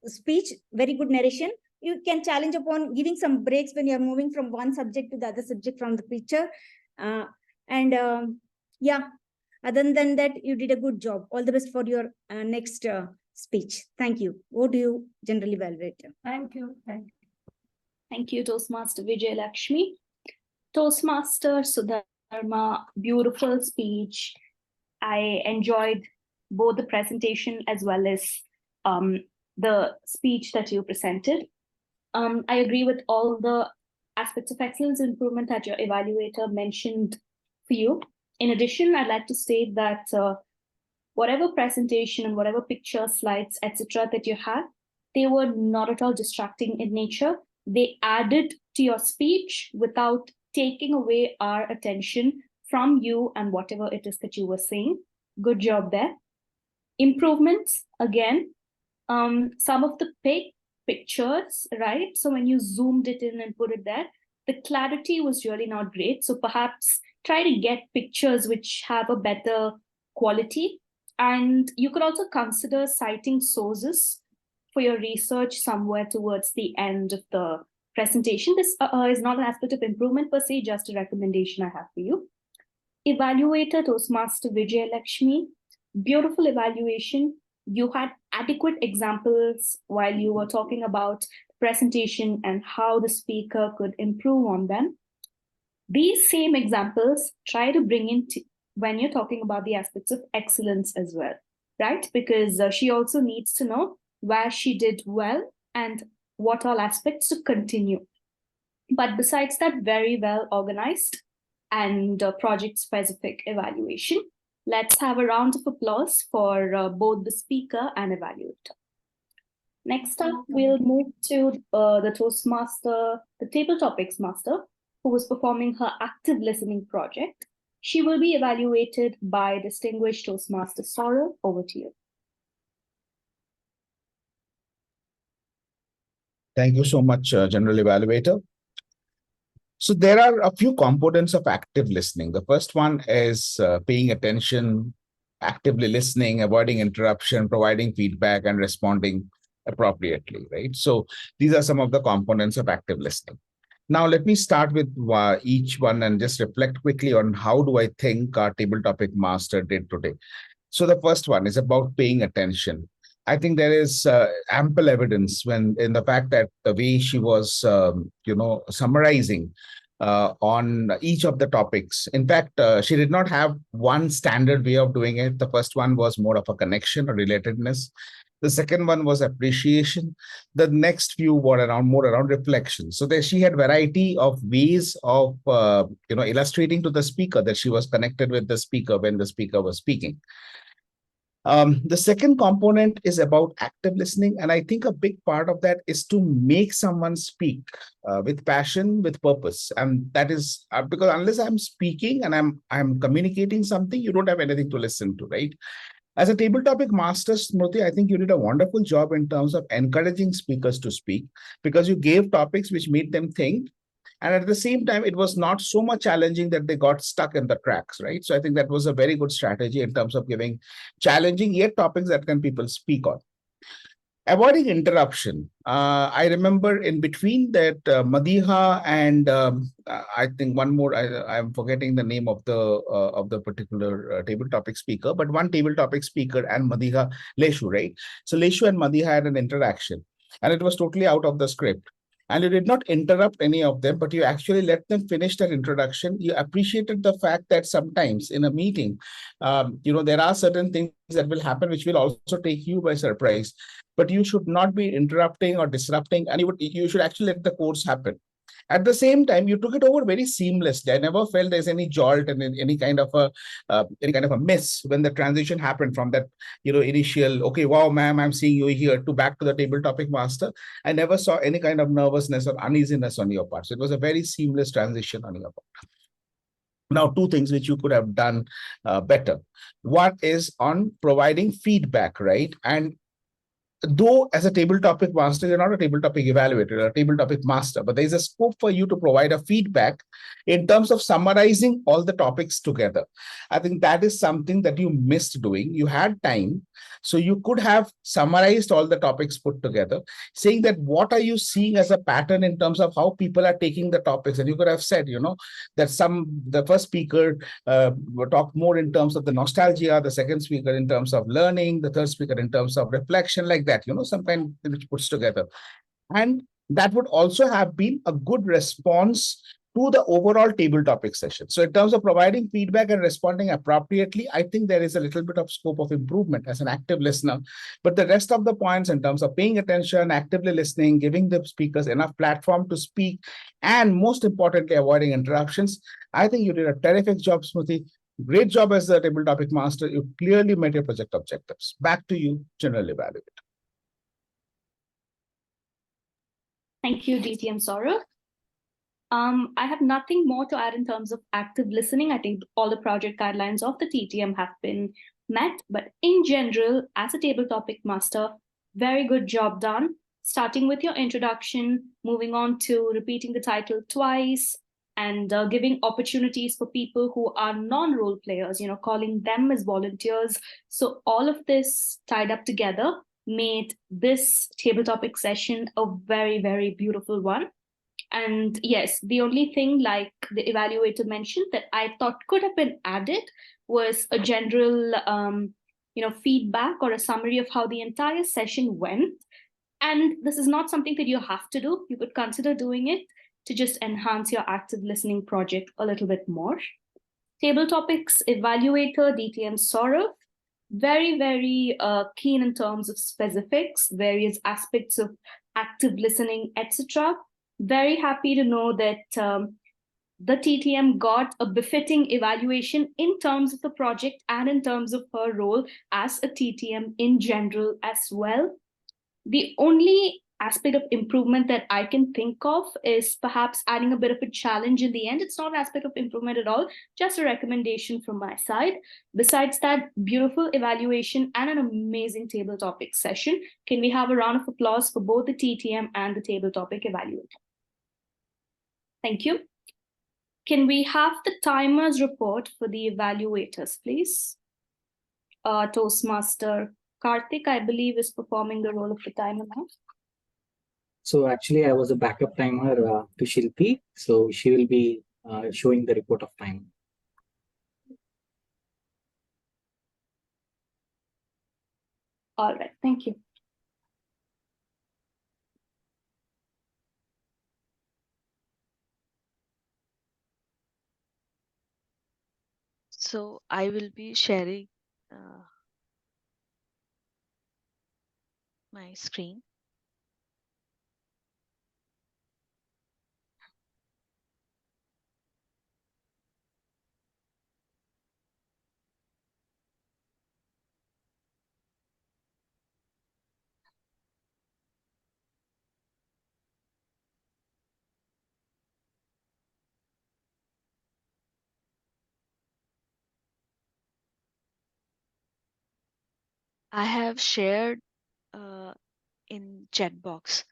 speech, very good narration. You can challenge upon giving some breaks when you're moving from one subject to the other subject from the picture. Yeah, other than that, you did a good job. All the best for your next speech. Thank you. What do you generally evaluate? Thank you. Thank you. Thank you, Toastmaster Vijayalakshmi. Toastmaster Sudharma, beautiful speech. I enjoyed both the presentation as well as the speech that you presented. I agree with all the aspects of excellence improvement that your evaluator mentioned for you. In addition, I'd like to state that whatever presentation and whatever picture, slides, etc. that you had, they were not at all distracting in nature. They added to your speech without taking away our attention from you and whatever it is that you were saying. Good job there. Improvements, again, some of the pictures, right? So when you zoomed it in and put it there, the clarity was really not great. So perhaps try to get pictures which have a better quality. And you could also consider citing sources for your research somewhere towards the end of the presentation. This is not an aspect of improvement per se, just a recommendation I have for you. Evaluator Toastmaster Vijayalakshmi, beautiful evaluation. You had adequate examples while you were talking about presentation and how the speaker could improve on them. These same examples try to bring in when you're talking about the aspects of excellence as well, right? Because she also needs to know where she did well and what all aspects to continue. But besides that, very well organized and project-specific evaluation. Let's have a round of applause for both the speaker and evaluator. Next up, we'll move to the Toastmaster, the Table Topics Master, who was performing her active listening project. She will be evaluated by distinguished Toastmaster Sorrel. Over to you. Thank you so much, General Evaluator. So there are a few components of active listening. The first one is paying attention, actively listening, avoiding interruption, providing feedback, and responding appropriately, right? So these are some of the components of active listening. Now, let me start with each one and just reflect quickly on how do I think our table topic master did today. So the first one is about paying attention. I think there is ample evidence in the fact that the way she was, summarizing on each of the topics. In fact, she did not have one standard way of doing it. The first one was more of a connection or relatedness. The second one was appreciation. The next few were more around reflection. So there she had variety of ways of illustrating to the speaker that she was connected with the speaker when the speaker was speaking. The second component is about active listening. And I think a big part of that is to make someone speak with passion, with purpose. And that is because unless I'm speaking and I'm communicating something, you don't have anything to listen to, right? As a table topic master, Smruti, I think you did a wonderful job in terms of encouraging speakers to speak because you gave topics which made them think. And at the same time, it was not so much challenging that they got stuck in the tracks, right? So I think that was a very good strategy in terms of giving challenging yet topics that can people speak on. Avoiding interruption. I remember in between that Madiha and I think one more, I'm forgetting the name of the particular table topic speaker, but one table topic speaker and Madiha, Leshu, right? So Leshu and Madiha had an interaction and it was totally out of the script. and you did not interrupt any of them, but you actually let them finish their introduction. You appreciated the fact that sometimes in a meeting, there are certain things that will happen which will also take you by surprise, but you should not be interrupting or disrupting, and you should actually let the course happen. At the same time, you took it over very seamlessly. I never felt there's any jolt and any kind of a miss when the transition happened from that initial, okay, wow, ma'am, I'm seeing you here, to back to the table topic master. I never saw any kind of nervousness or uneasiness on your part. So it was a very seamless transition on your part. Now, two things which you could have done better. One is on providing feedback, right? And though as a table topic master, you're not a table topic evaluator, you're a table topic master, but there is a scope for you to provide a feedback in terms of summarizing all the topics together. I think that is something that you missed doing. You had time, so you could have summarized all the topics put together, saying that what are you seeing as a pattern in terms of how people are taking the topics. And you could have said, that the first speaker talked more in terms of the nostalgia, the second speaker in terms of learning, the third speaker in terms of reflection, like that, some kind which puts together. And that would also have been a good response to the overall table topic session. So in terms of providing feedback and responding appropriately, I think there is a little bit of scope of improvement as an active listener. But the rest of the points in terms of paying attention, actively listening, giving the speakers enough platform to speak, and most importantly, avoiding interruptions, I think you did a terrific job, Smruti. Great job as the table topic master. You clearly met your project objectives. Back to you, General Evaluator. Thank you, DTM Saurav. I have nothing more to add in terms of active listening. I think all the project guidelines of the TTM have been met, but in general, as a table topic master, very good job done. Starting with your introduction, moving on to repeating the title twice, and giving opportunities for people who are non-role players, calling them as volunteers. So all of this tied up together made this table topic session a very, very beautiful one. And yes, the only thing, like the evaluator mentioned, that I thought could have been added was a general, feedback or a summary of how the entire session went. And this is not something that you have to do. You could consider doing it to just enhance your active listening project a little bit more. Table topics evaluator, DTM Saurav, very, very keen in terms of specifics, various aspects of active listening, etc. Very happy to know that the TTM got a befitting evaluation in terms of the project and in terms of her role as a TTM in general as well. The only aspect of improvement that I can think of is perhaps adding a bit of a challenge in the end. It's not an aspect of improvement at all, just a recommendation from my side. Besides that, beautiful evaluation and an amazing table topic session. Can we have a round of applause for both the TTM and the table topic evaluator? Thank you. Can we have the timers report for the evaluators, please? Toastmaster Karthik, I believe, is performing the role of the timer now. So actually, I was a backup timer to Shilpi. So she will be showing the report of time. All right, thank you. So I will be sharing my screen. I have shared in chat box.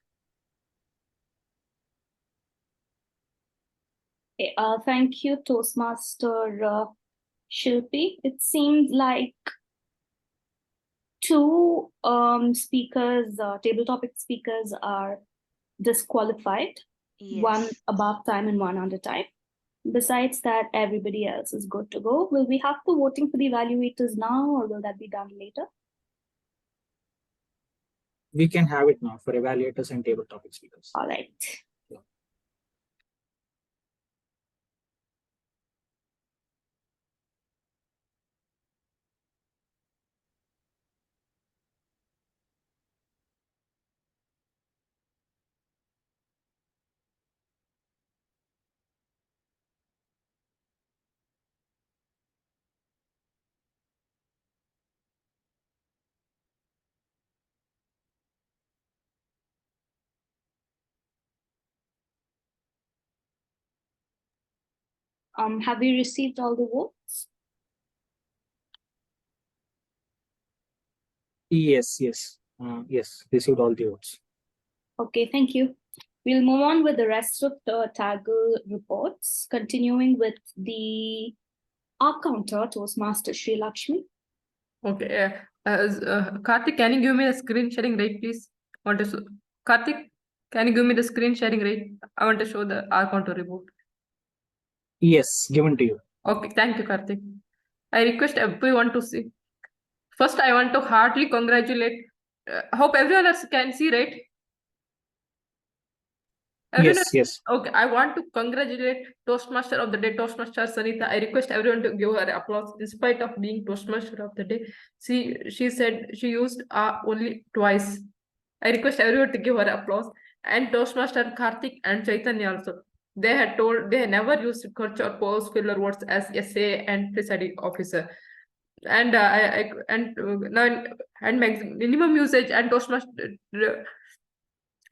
Okay, thank you, Toastmaster Shilpi. It seems like two speakers, table topic speakers, are disqualified. Yes. One above time and one under time. Besides that, everybody else is good to go. Will we have the voting for the evaluators now, or will that be done later? We can have it now for evaluators and table topic speakers. All right. Have we received all the votes? Yes, received all the votes. Okay, thank you. We'll move on with the rest of the Taggle reports, continuing with the counter Toastmaster Shrilakshmi. Okay. Karthik, can you give me the screen sharing rate, please? Karthik, can you give me the screen sharing rate? I want to show the R counter report. Yes, given to you. Okay, thank you, Karthik. I request everyone to see. First, I want to heartily congratulate. Hope everyone else can see, right? Everyone Yes. Okay, I want to congratulate Toastmaster of the Day, Toastmaster Sanita. I request everyone to give her applause in spite of being Toastmaster of the Day. She said she used only twice. I request everyone to give her applause. And Toastmaster Karthik and Chaitanya also. They had told they never used culture or pose filler words as SA and presiding officer. And minimum usage and Toastmaster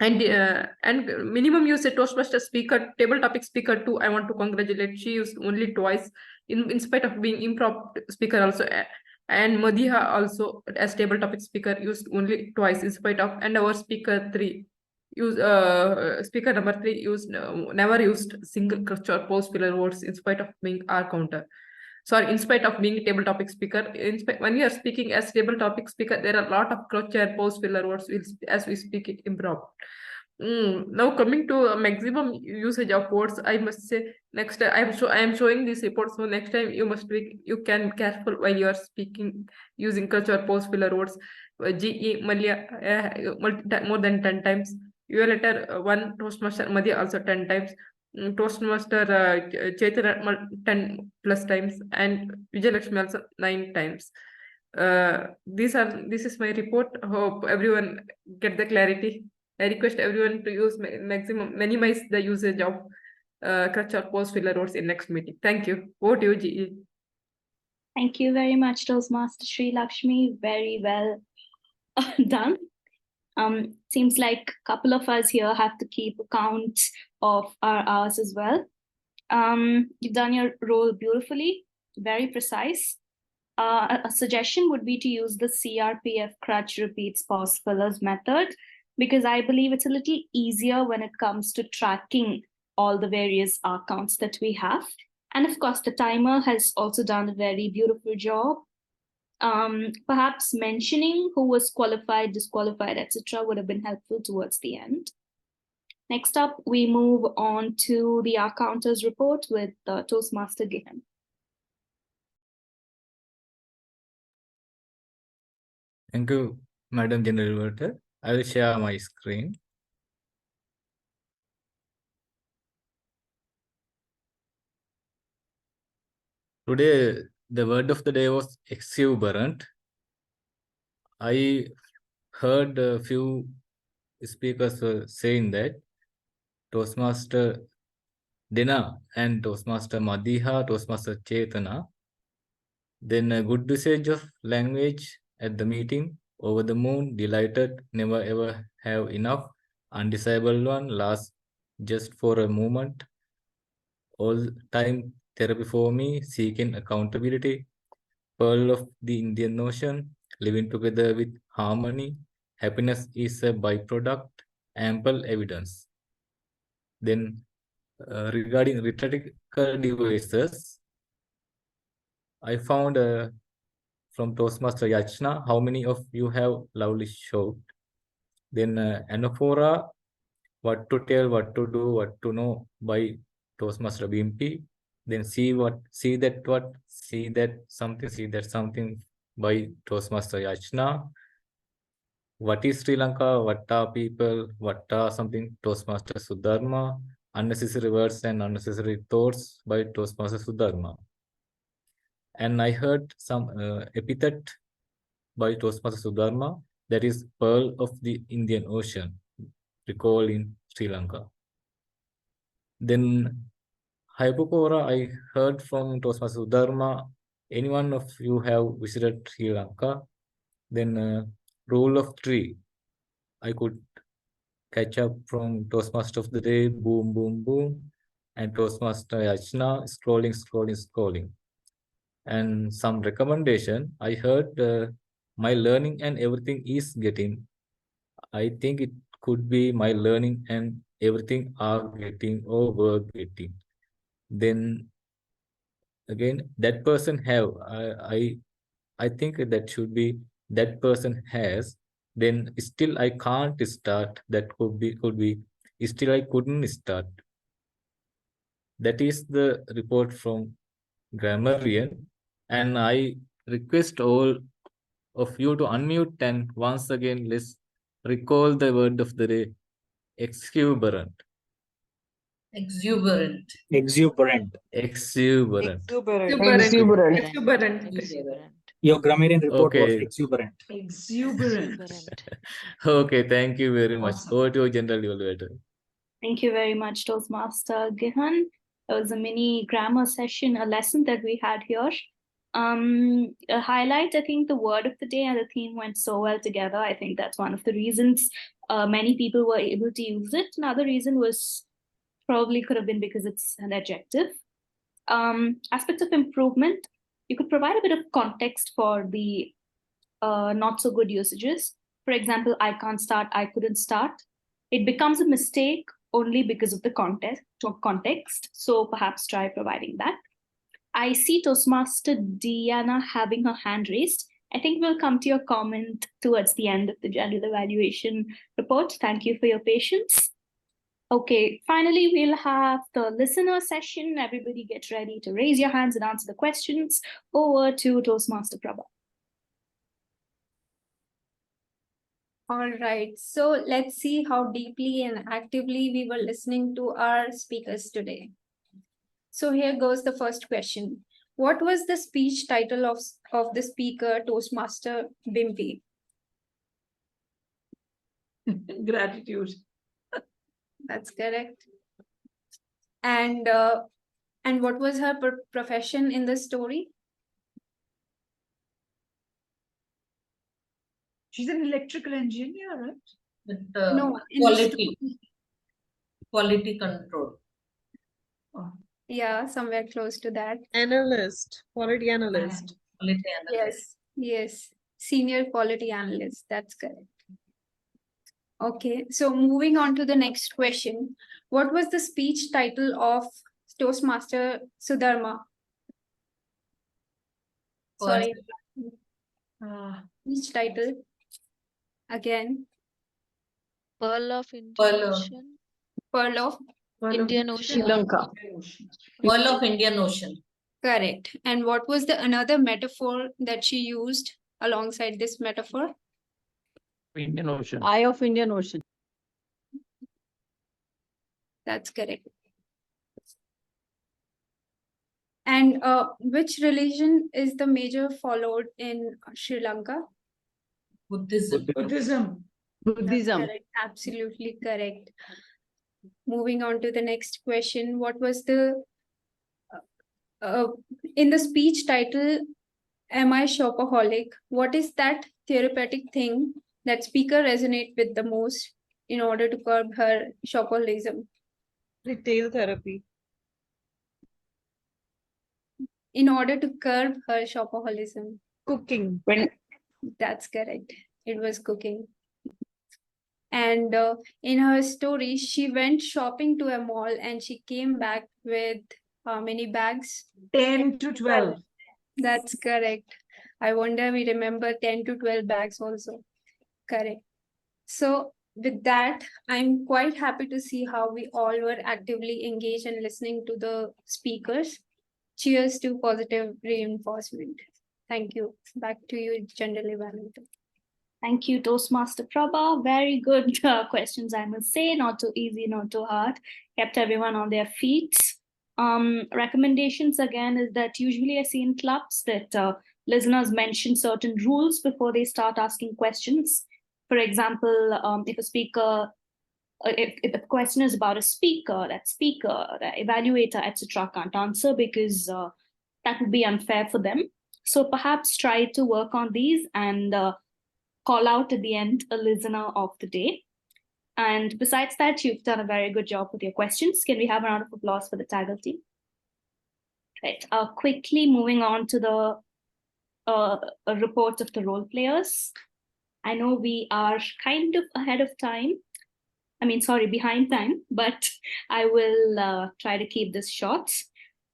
and minimum usage Toastmaster speaker, table topic speaker too. I want to congratulate. She used only twice in spite of being improv speaker also. And Madiha also as table topic speaker used only twice in spite of, and our speaker 3 speaker number 3 used never used single crutch or pose filler words in spite of being R counter. Sorry, in spite of being a table topic speaker. When you are speaking as table topic speaker, there are a lot of crutch and pose filler words as we speak it improv. Now coming to maximum usage of words, I must say next I am showing this report, so next time you can careful while you are speaking using crutch or pose filler words. GE Malya more than 10 times. Evaluator 1 Toastmaster Madiha also 10 times. Toastmaster Chetana 10 plus times, and Vijayalakshmi also 9 times. This is my report. Hope everyone get the clarity. I request everyone to use minimize the usage of crutch or pose filler words in next meeting. Thank you. Over to you, GE. Thank you very much, Toastmaster Shrilakshmi. Very well done. Seems like a couple of us here have to keep account of our hours as well. You've done your role beautifully, very precise. A suggestion would be to use the CRPF crutch repeats pause fillers method, because I believe it's a little easier when it comes to tracking all the various counts that we have. And of course, the timer has also done a very beautiful job. Perhaps mentioning who was qualified, disqualified, etc. would have been helpful towards the end. Next up, we move on to the counters report with Toastmaster Gihan. Thank you, Madam General Evaluator. I will share my screen. Today, the word of the day was exuberant. I heard a few speakers were saying that Toastmaster Dina and Toastmaster Madiha, Toastmaster Chetana, then a good usage of language at the meeting, over the moon, delighted, never ever have enough, undesirable one, last just for a moment, all time therapy for me, seeking accountability, pearl of the Indian Ocean, living together with harmony, happiness is a byproduct, ample evidence. Then regarding rhetorical devices, I found from Toastmaster Yajna, how many of you have loudly shout? Then anaphora, what to tell, what to do, what to know by Toastmaster Bimpy. Then see that something by Toastmaster Yajna. What is Sri Lanka? What are people? What are something? Toastmaster Sudharma. Unnecessary words and unnecessary thoughts by Toastmaster Sudharma. And I heard some epithet by Toastmaster Sudharma, that is Pearl of the Indian Ocean, recall in Sri Lanka. Then Hypocora, I heard from Toastmaster Sudharma, anyone of you have visited Sri Lanka? Then rule of three, I could catch up from Toastmaster of the day, boom, boom, boom, and Toastmaster Yajna, scrolling. And some recommendation, I heard my learning and everything is getting. I think it could be my learning and everything are getting or were getting. Then again, that person have. I think that should be that person has. Then still I can't start. That could be. Still I couldn't start. That is the report from Grammarian, and I request all of you to unmute and once again let's recall the word of the day: exuberant. Exuberant. Exuberant. Exuberant. Exuberant. Your grammarian report was Okay. exuberant. Exuberant. Okay, thank you very much. Awesome. Over to your general evaluator. Thank you very much, Toastmaster Gihan. It was a mini grammar session, a lesson that we had here. A highlight, I think the word of the day and the theme went so well together. I think that's one of the reasons many people were able to use it. Another reason was probably could have been because it's an adjective. Aspects of improvement, you could provide a bit of context for the not so good usages. For example, I can't start, I couldn't start. It becomes a mistake only because of the context. So perhaps try providing that. I see Toastmaster Diana having her hand raised. I think we'll come to your comment towards the end of the general evaluation report. Thank you for your patience. Okay, finally, we'll have the listener session. Everybody get ready to raise your hands and answer the questions. Over to Toastmaster Prabha. All right, so let's see how deeply and actively we were listening to our speakers today. So here goes the first question. What was the speech title of the speaker, Toastmaster Bimpy? Gratitude. That's correct. And what was her profession in the story? She's an electrical engineer, right? With, No, in the quality control. Oh. Yeah, somewhere close to that. Analyst, quality analyst. Quality analyst. Yes, senior quality analyst. That's correct. Okay, so moving on to the next question. What was the speech title of Toastmaster Sudharma? Sorry. Speech title. Again. Pearl of Indian Ocean. Pearl of Indian Ocean. Pearl of Indian Ocean. Correct. And what was the another metaphor that she used alongside this metaphor? Indian Ocean. Eye of Indian Ocean. That's correct. And which religion is the major followed in Sri Lanka? Buddhism. Buddhism. Buddhism. Correct. Absolutely correct. Moving on to the next question. What was the in the speech title, Am I Shopaholic? What is that therapeutic thing that speaker resonate with the most in order to curb her shopaholism? Retail therapy. In order to curb her shopaholism. Cooking. That's correct. It was cooking. And in her story, she went shopping to a mall and she came back with how many bags? 10 to 12. That's correct. I wonder we remember 10 to 12 bags also. Correct. So with that, I'm quite happy to see how we all were actively engaged and listening to the speakers. Cheers to positive reinforcement. Thank you. Back to you, General Evaluator. Thank you, Toastmaster Prabha. Very good questions, I must say. Not too easy, not too hard. Kept everyone on their feet. Recommendations again is that usually I see in clubs that listeners mention certain rules before they start asking questions. For example, if a speaker, if the question is about a speaker, that speaker, the evaluator, etc., can't answer because that would be unfair for them. So perhaps try to work on these and call out at the end a listener of the day. And besides that, you've done a very good job with your questions. Can we have a round of applause for the Taggle team? Right. Quickly moving on to the a report of the role players. I know we are kind of ahead of time. I mean, sorry, behind time, but I will try to keep this short.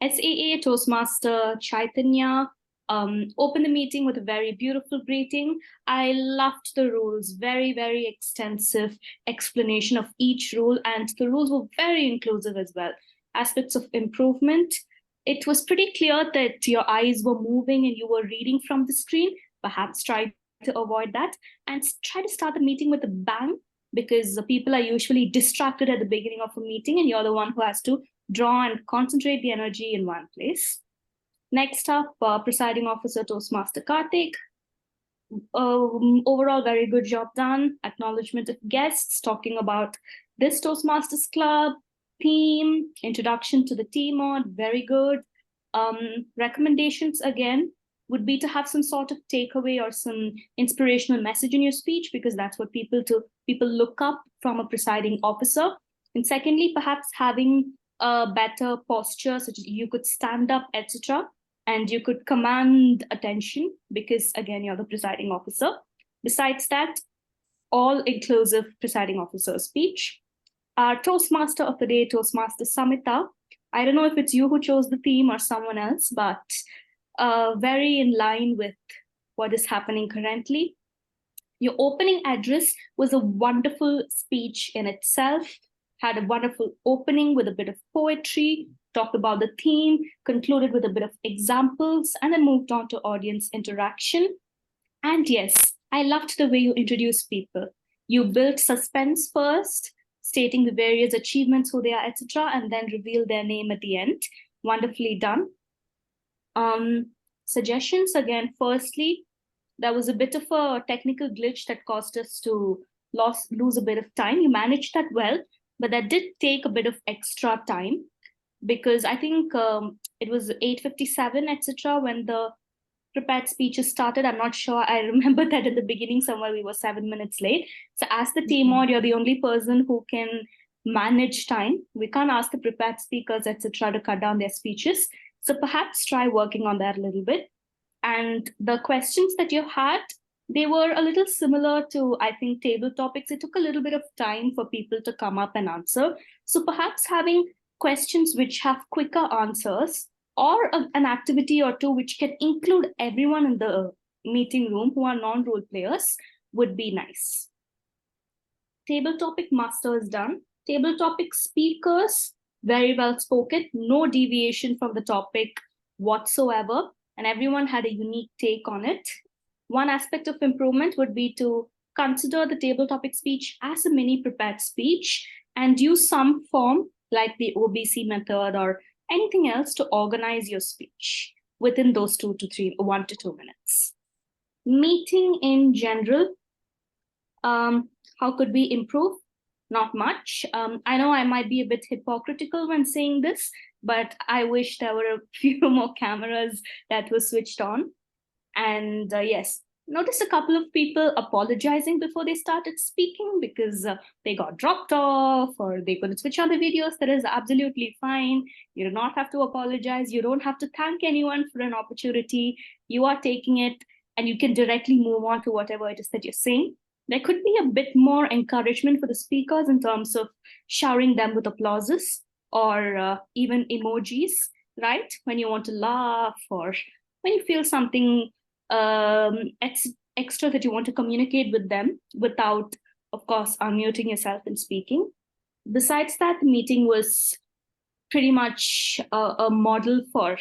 SAA Toastmaster Chaitanya opened the meeting with a very beautiful greeting. I loved the rules, very, very extensive explanation of each rule, and the rules were very inclusive as well. Aspects of improvement. It was pretty clear that your eyes were moving and you were reading from the screen. Perhaps try to avoid that and try to start the meeting with a bang, because people are usually distracted at the beginning of a meeting and you're the one who has to draw and concentrate the energy in one place. Next up, Presiding Officer Toastmaster Karthik. Overall, very good job done. Acknowledgement of guests, talking about this Toastmasters Club, theme, introduction to the TMOD, very good. Recommendations again would be to have some sort of takeaway or some inspirational message in your speech, because that's what people look up from a presiding officer. And secondly, perhaps having a better posture, such as you could stand up, etc., and you could command attention, because again, you're the presiding officer. Besides that, all-inclusive presiding officer speech. Our Toastmaster of the day, Toastmaster Samita. I don't know if it's you who chose the theme or someone else, but very in line with what is happening currently. Your opening address was a wonderful speech in itself, had a wonderful opening with a bit of poetry, talked about the theme, concluded with a bit of examples, and then moved on to audience interaction. And yes, I loved the way you introduced people. You built suspense first, stating the various achievements, who they are, etc., and then reveal their name at the end. Wonderfully done. Suggestions again, firstly, there was a bit of a technical glitch that caused us to lose a bit of time. You managed that well, but that did take a bit of extra time, because I think it was 8:57, etc., when the prepared speeches started. I'm not sure. I remember that in the beginning somewhere we were 7 minutes late. So as the TMOD, you're the only person who can manage time. We can't ask the prepared speakers, etc., to cut down their speeches. So perhaps try working on that a little bit. And the questions that you had, they were a little similar to, I think, table topics. It took a little bit of time for people to come up and answer. So perhaps having questions which have quicker answers, or an activity or two which can include everyone in the meeting room who are non-role players, would be nice. Table topic master is done. Table topic speakers, very well spoken, no deviation from the topic whatsoever, and everyone had a unique take on it. One aspect of improvement would be to consider the table topic speech as a mini prepared speech and use some form like the OBC method or anything else to organize your speech within those 1 to 2 minutes. Meeting in general, how could we improve? Not much. I know I might be a bit hypocritical when saying this, but I wish there were a few more cameras that were switched on. And yes, noticed a couple of people apologizing before they started speaking because they got dropped off or they couldn't switch on the videos. That is absolutely fine. You do not have to apologize. You don't have to thank anyone for an opportunity. You are taking it and you can directly move on to whatever it is that you're saying. There could be a bit more encouragement for the speakers in terms of showering them with applauses or even emojis, right? When you want to laugh or when you feel something extra that you want to communicate with them without, of course, unmuting yourself and speaking. Besides that, the meeting was pretty much a model for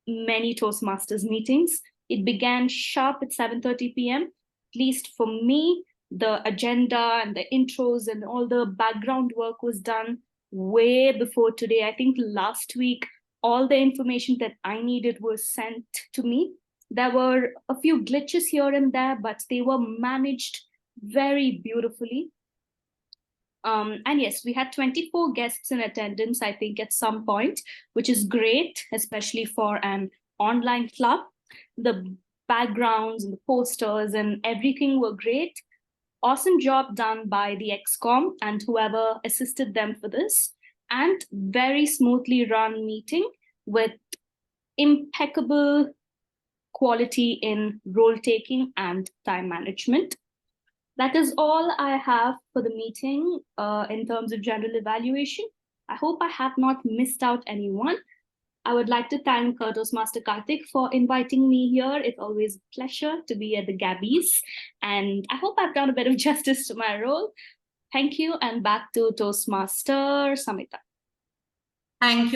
many Toastmasters meetings. It began sharp at 7:30 p.m., least for me, the agenda and the intros and all the background work was done way before today. I think last week, all the information that I needed was sent to me. There were a few glitches here and there, but they were managed very beautifully. And yes, we had 24 guests in attendance, I think, at some point, which is great, especially for an online club. The backgrounds and the posters and everything were great. Awesome job done by the XCOM and whoever assisted them for this. And very smoothly run meeting with impeccable quality in role taking and time management. That is all I have for the meeting in terms of general evaluation. I hope I have not missed out anyone. I would like to thank Toastmaster Karthik for inviting me here. It's always a pleasure to be at the Gabbys. And I hope I've done a bit of justice to my role. Thank you, and back to Toastmaster Samita. Thank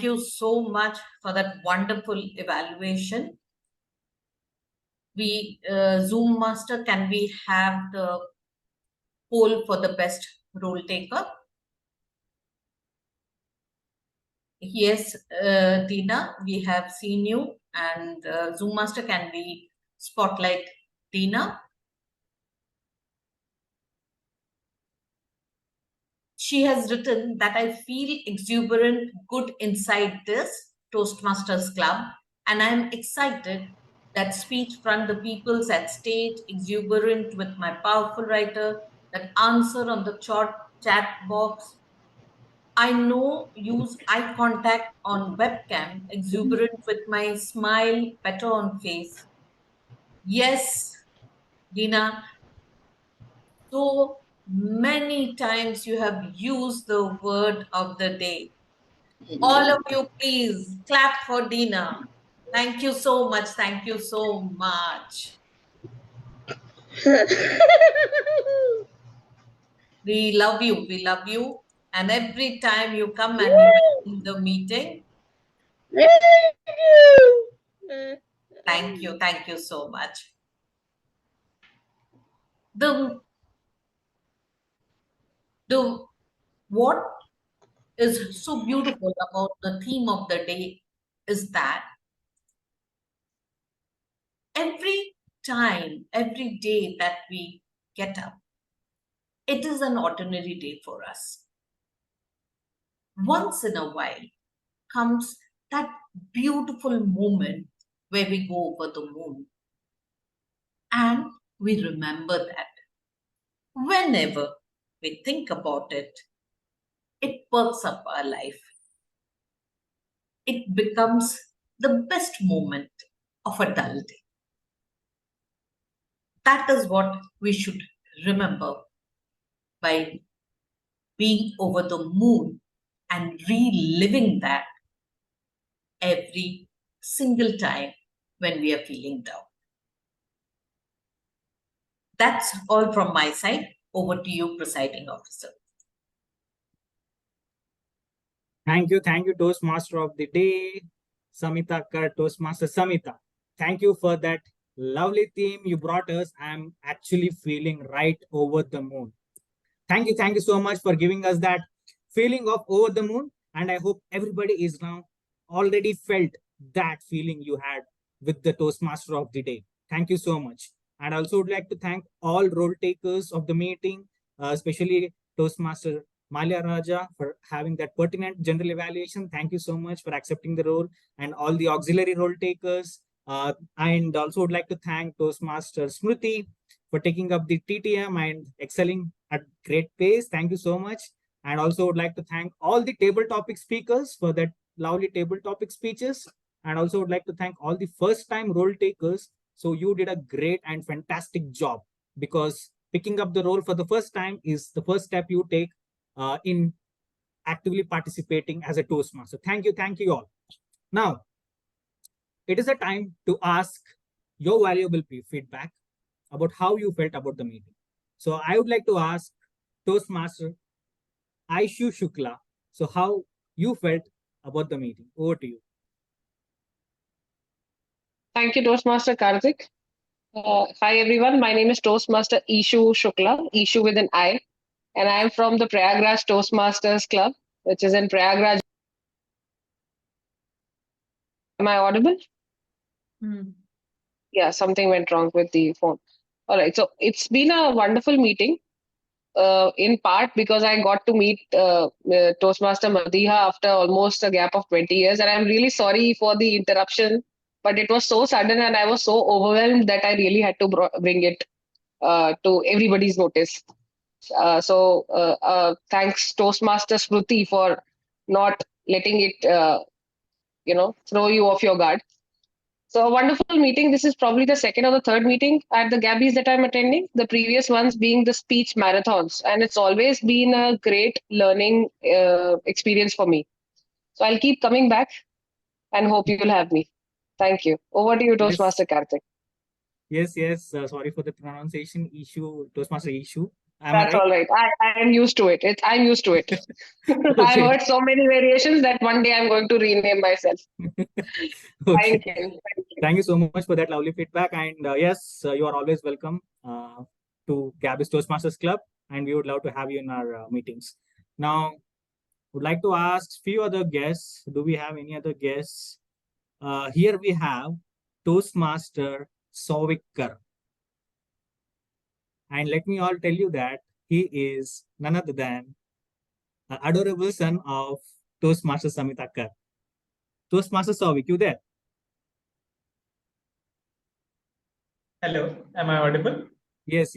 you so much for that wonderful evaluation. We, Zoom Master, can we have the poll for the best role taker? Yes, Dina, we have seen you, and Zoom Master, can we spotlight Dina? She has written that I feel exuberant, good inside this Toastmasters Club, and I'm excited that speech front the people's at stage, exuberant with my powerful writer, that answer on the chat box. I know use eye contact on webcam, exuberant with my smile, better on face. Yes, Dina, so many times you have used the word of the day. All of you, please clap for Dina. Thank you so much. Thank you so much. We love you. We love you. And every time you come and you in the meeting, thank you. Thank you so much. What is so beautiful about the theme of the day is that every time, every day that we get up, it is an ordinary day for us. Once in a while comes that beautiful moment where we go over the moon. And we remember that. Whenever we think about it, it perks up our life. It becomes the best moment of a dull day. That is what we should remember by being over the moon and reliving that every single time when we are feeling down. That's all from my side. Over to you, Presiding Officer. Thank you, Toastmaster of the Day, Samita Kar, Toastmaster Samita. Thank you for that lovely theme you brought us. I'm actually feeling right over the moon. Thank you so much for giving us that feeling of over the moon. And I hope everybody is now already felt that feeling you had with the Toastmaster of the Day. Thank you so much. And I also would like to thank all role takers of the meeting, especially Toastmaster Malya Raja for having that pertinent general evaluation. Thank you so much for accepting the role, and all the auxiliary role takers. And also would like to thank Toastmaster Smruti for taking up the TTM and excelling at great pace. Thank you so much. And also would like to thank all the table topic speakers for that lovely table topic speeches. And also would like to thank all the first time role takers. So you did a great and fantastic job, because picking up the role for the first time is the first step you take in actively participating as a Toastmaster. Thank you all. Now, it is a time to ask your valuable feedback about how you felt about the meeting. So I would like to ask Toastmaster Aishu Shukla, so how you felt about the meeting. Over to you. Thank you, Toastmaster Karthik. Hi everyone, my name is Toastmaster Ishu Shukla, Ishu with an I, and I am from the Prayagraj Toastmasters Club, which is in Prayagraj. Am I audible? Yeah, something went wrong with the phone. All right, so it's been a wonderful meeting, in part because I got to meet Toastmaster Madiha after almost a gap of 20 years, and I'm really sorry for the interruption, but it was so sudden and I was so overwhelmed that I really had to bring it to everybody's notice. Thanks Toastmaster Smruti for not letting it, throw you off your guard. So a wonderful meeting. This is probably the second or the third meeting at the Gabbys that I'm attending. The previous ones being the speech marathons, and it's always been a great learning experience for me. So I'll keep coming back, and hope you will have me. Thank you. Over to you, Toastmaster Karthik. Yes. Sorry for the pronunciation issue, Toastmaster issue. Am That's I right? all right. I am used to it. I'm used to it. I've heard so many variations that one day I'm going to rename myself. Okay. Thank you. Thank you so much for that lovely feedback. And yes, you are always welcome to Gabbys Toastmasters Club, and we would love to have you in our meetings. Now, would like to ask few other guests. Do we have any other guests? Here we have Toastmaster Souvik Kar. And let me all tell you that he is none other than an adorable son of Toastmaster Samita Kar. Toastmaster Souvik, you there? Hello, am I audible? Yes.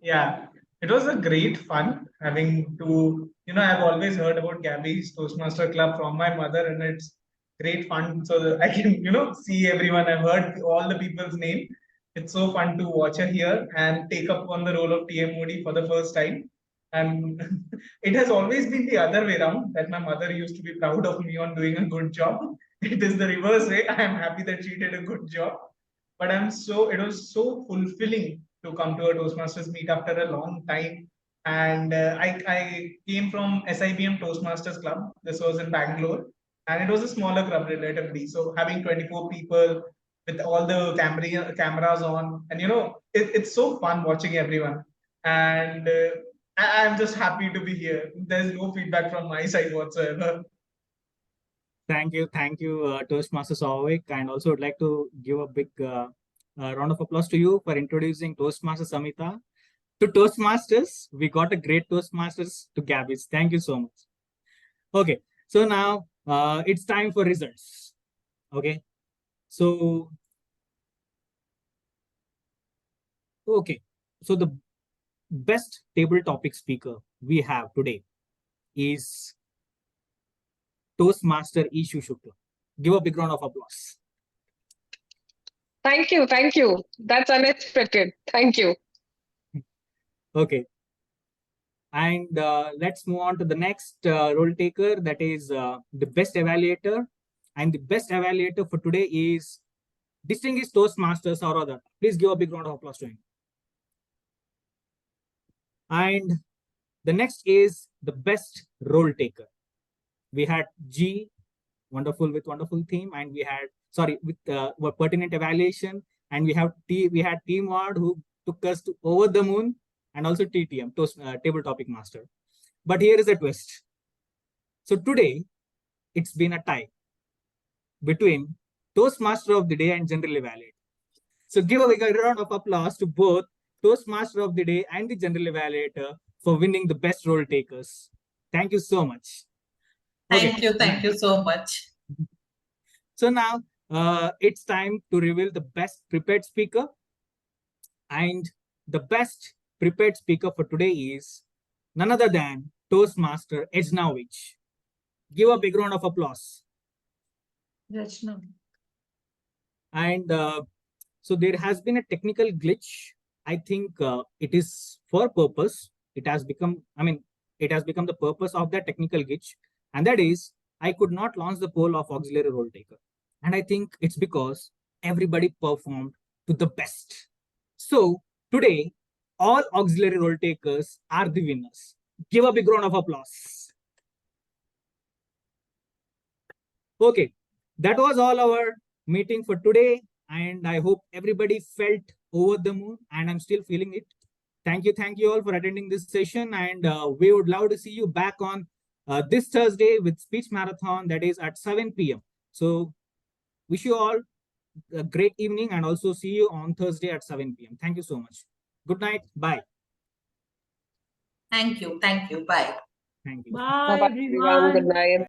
Yeah, it was a great fun having to, I've always heard about Gabby's Toastmaster Club from my mother, and it's great fun so that I can, see everyone. I've heard all the people's name. It's so fun to watch her here and take up on the role of TMOD for the first time. And it has always been the other way around, that my mother used to be proud of me on doing a good job. It is the reverse way. I am happy that she did a good job. But it was so fulfilling to come to a Toastmasters meet after a long time. And I came from SIBM Toastmasters Club. This was in Bangalore, and it was a smaller club relatively. So having 24 people with all the cameras on, and it's so fun watching everyone. And I'm just happy to be here. There's no feedback from my side whatsoever. Thank you, Toastmaster Souvik, and also would like to give a big round of applause to you for introducing Toastmaster Samita to Toastmasters. We got a great Toastmasters to Gabbys. Thank you so much. Okay, so now it's time for results. Okay, so the best table topic speaker we have today is Toastmaster Ishu Shukla. Give a big round of applause. Thank you. That's unexpected. Thank you. Okay. And let's move on to the next role taker, that is the best evaluator. And the best evaluator for today is Distinguished Toastmasters or other. Please give a big round of applause to him. And the next is the best role taker. We had G, wonderful with wonderful theme, and we had with pertinent evaluation, and we had TMOD who took us to over the moon, and also TTM, table topic master. But here is a twist. So today it's been a tie between Toastmaster of the Day and General Evaluator. So give a big round of applause to both Toastmaster of the Day and the General Evaluator for winning the best role takers. Thank you so much. Thank you so much. So now it's time to reveal the best prepared speaker. And the best prepared speaker for today is none other than Toastmaster Yajna Vij. Give a big round of applause. Yajna. And so there has been a technical glitch. I think it is for purpose. It has become the purpose of that technical glitch. And that is, I could not launch the poll of auxiliary role taker. And I think it's because everybody performed to the best. So today, all auxiliary role takers are the winners. Give a big round of applause. Okay, that was all our meeting for today. and I hope everybody felt over the moon, and I'm still feeling it. Thank you all for attending this session, and we would love to see you back on this Thursday with speech marathon, that is at 7 p.m. So wish you all a great evening, and also see you on Thursday at 7 p.m. Thank you so much. Good night. Bye. Thank you. Bye. Thank you. Bye, Bye-bye, everyone. Good night.